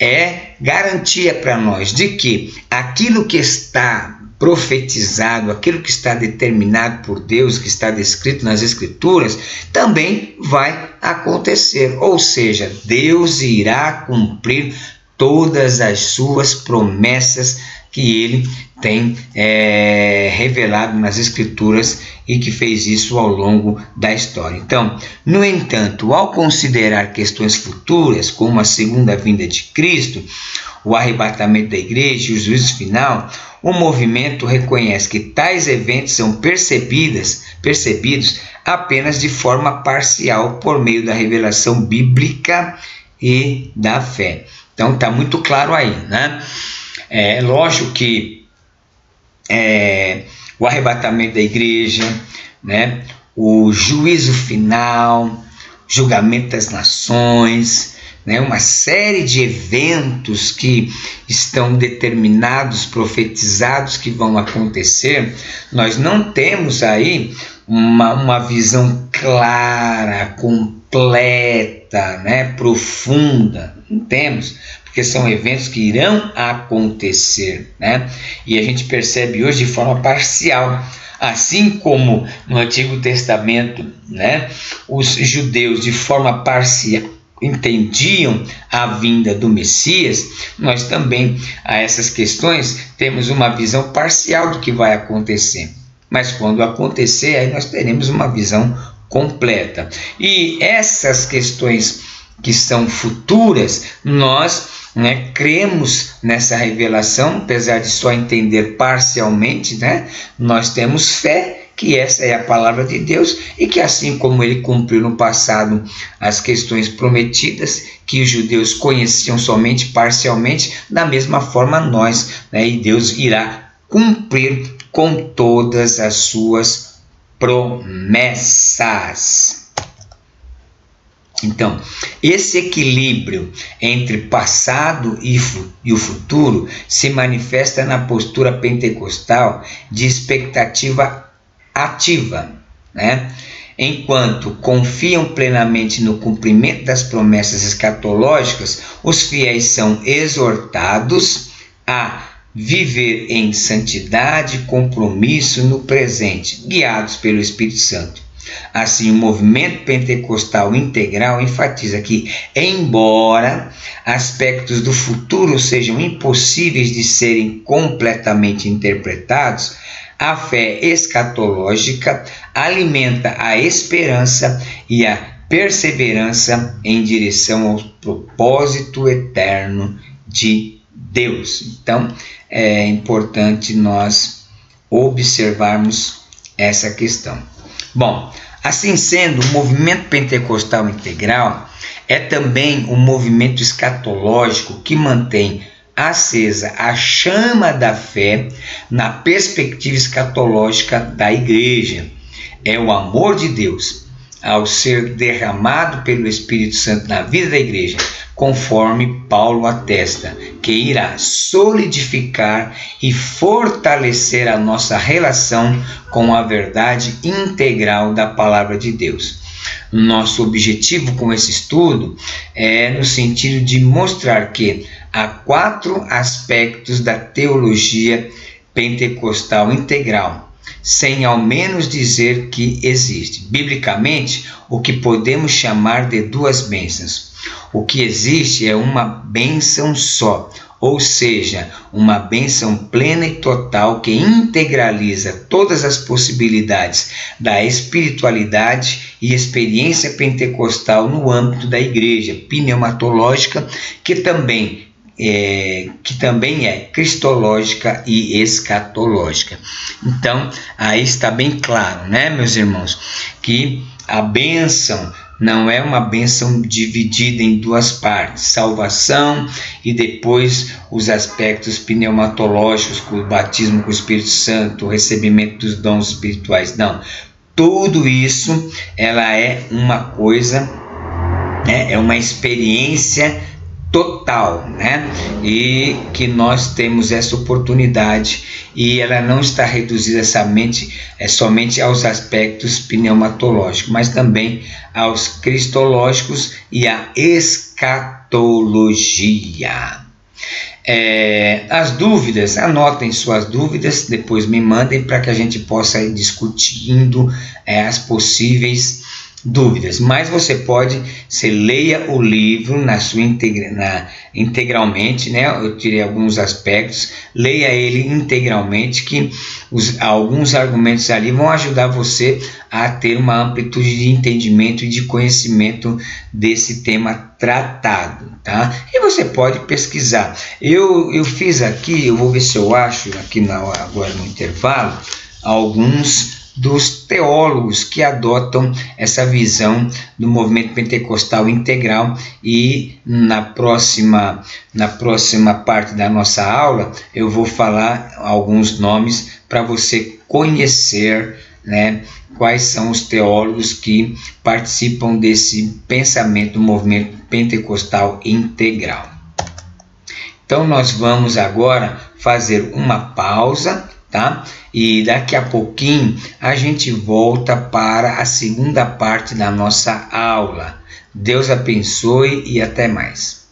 Speaker 1: é garantia para nós de que aquilo que está profetizado, aquilo que está determinado por Deus, que está descrito nas Escrituras, também vai acontecer. Ou seja, Deus irá cumprir todas as suas promessas que ele tem revelado nas Escrituras e que fez isso ao longo da história. Então, no entanto, ao considerar questões futuras, como a segunda vinda de Cristo, o arrebatamento da igreja e o juízo final, o movimento reconhece que tais eventos são percebidos apenas de forma parcial por meio da revelação bíblica e da fé. Então está muito claro aí, né? É lógico que o arrebatamento da igreja, né, o juízo final, julgamento das nações, né, uma série de eventos que estão determinados, profetizados que vão acontecer, nós não temos aí uma visão clara, completa, né, profunda, não temos, porque são eventos que irão acontecer, né? E a gente percebe hoje de forma parcial. Assim como no Antigo Testamento, né, os judeus de forma parcial entendiam a vinda do Messias, nós também a essas questões temos uma visão parcial do que vai acontecer. Mas quando acontecer, aí nós teremos uma visão completa. E essas questões que são futuras, nós, né, cremos nessa revelação, apesar de só entender parcialmente, né, nós temos fé que essa é a palavra de Deus e que assim como ele cumpriu no passado as questões prometidas que os judeus conheciam somente parcialmente, da mesma forma nós, né, e Deus irá cumprir com todas as suas promessas. Então, esse equilíbrio entre passado e o futuro se manifesta na postura pentecostal de expectativa ativa, né? Enquanto confiam plenamente no cumprimento das promessas escatológicas, os fiéis são exortados a viver em santidade e compromisso no presente, guiados pelo Espírito Santo. Assim, o movimento pentecostal integral enfatiza que, embora aspectos do futuro sejam impossíveis de serem completamente interpretados, a fé escatológica alimenta a esperança e a perseverança em direção ao propósito eterno de Deus. Então, é importante nós observarmos essa questão. Bom, assim sendo, o movimento pentecostal integral é também um movimento escatológico que mantém acesa a chama da fé na perspectiva escatológica da igreja. É o amor de Deus ao ser derramado pelo Espírito Santo na vida da igreja, conforme Paulo atesta, que irá solidificar e fortalecer a nossa relação com a verdade integral da palavra de Deus. Nosso objetivo com esse estudo é no sentido de mostrar que há 4 aspectos da teologia pentecostal integral, sem ao menos dizer que existe, biblicamente, o que podemos chamar de 2 bênçãos. O que existe é uma bênção só, ou seja, uma bênção plena e total que integraliza todas as possibilidades da espiritualidade e experiência pentecostal no âmbito da igreja pneumatológica, que também é cristológica e escatológica. Então, aí está bem claro, né, meus irmãos, que a bênção não é uma bênção dividida em 2 partes, salvação e depois os aspectos pneumatológicos, com o batismo com o Espírito Santo, o recebimento dos dons espirituais. Não, tudo isso ela é uma coisa, né, é uma experiência total, né? E que nós temos essa oportunidade e ela não está reduzida somente aos aspectos pneumatológicos, mas também aos cristológicos e à escatologia. As dúvidas, anotem suas dúvidas, depois me mandem para que a gente possa ir discutindo as possíveis dúvidas, mas você leia o livro integralmente, né? Eu tirei alguns aspectos, leia ele integralmente, que alguns argumentos ali vão ajudar você a ter uma amplitude de entendimento e de conhecimento desse tema tratado, tá? E você pode pesquisar. Eu fiz aqui, eu vou ver se eu acho aqui agora no intervalo, alguns dos teólogos que adotam essa visão do movimento pentecostal integral, e na próxima parte da nossa aula eu vou falar alguns nomes para você conhecer, né, quais são os teólogos que participam desse pensamento do movimento pentecostal integral. Então nós vamos agora fazer uma pausa, tá? E daqui a pouquinho a gente volta para a segunda parte da nossa aula. Deus abençoe e até mais.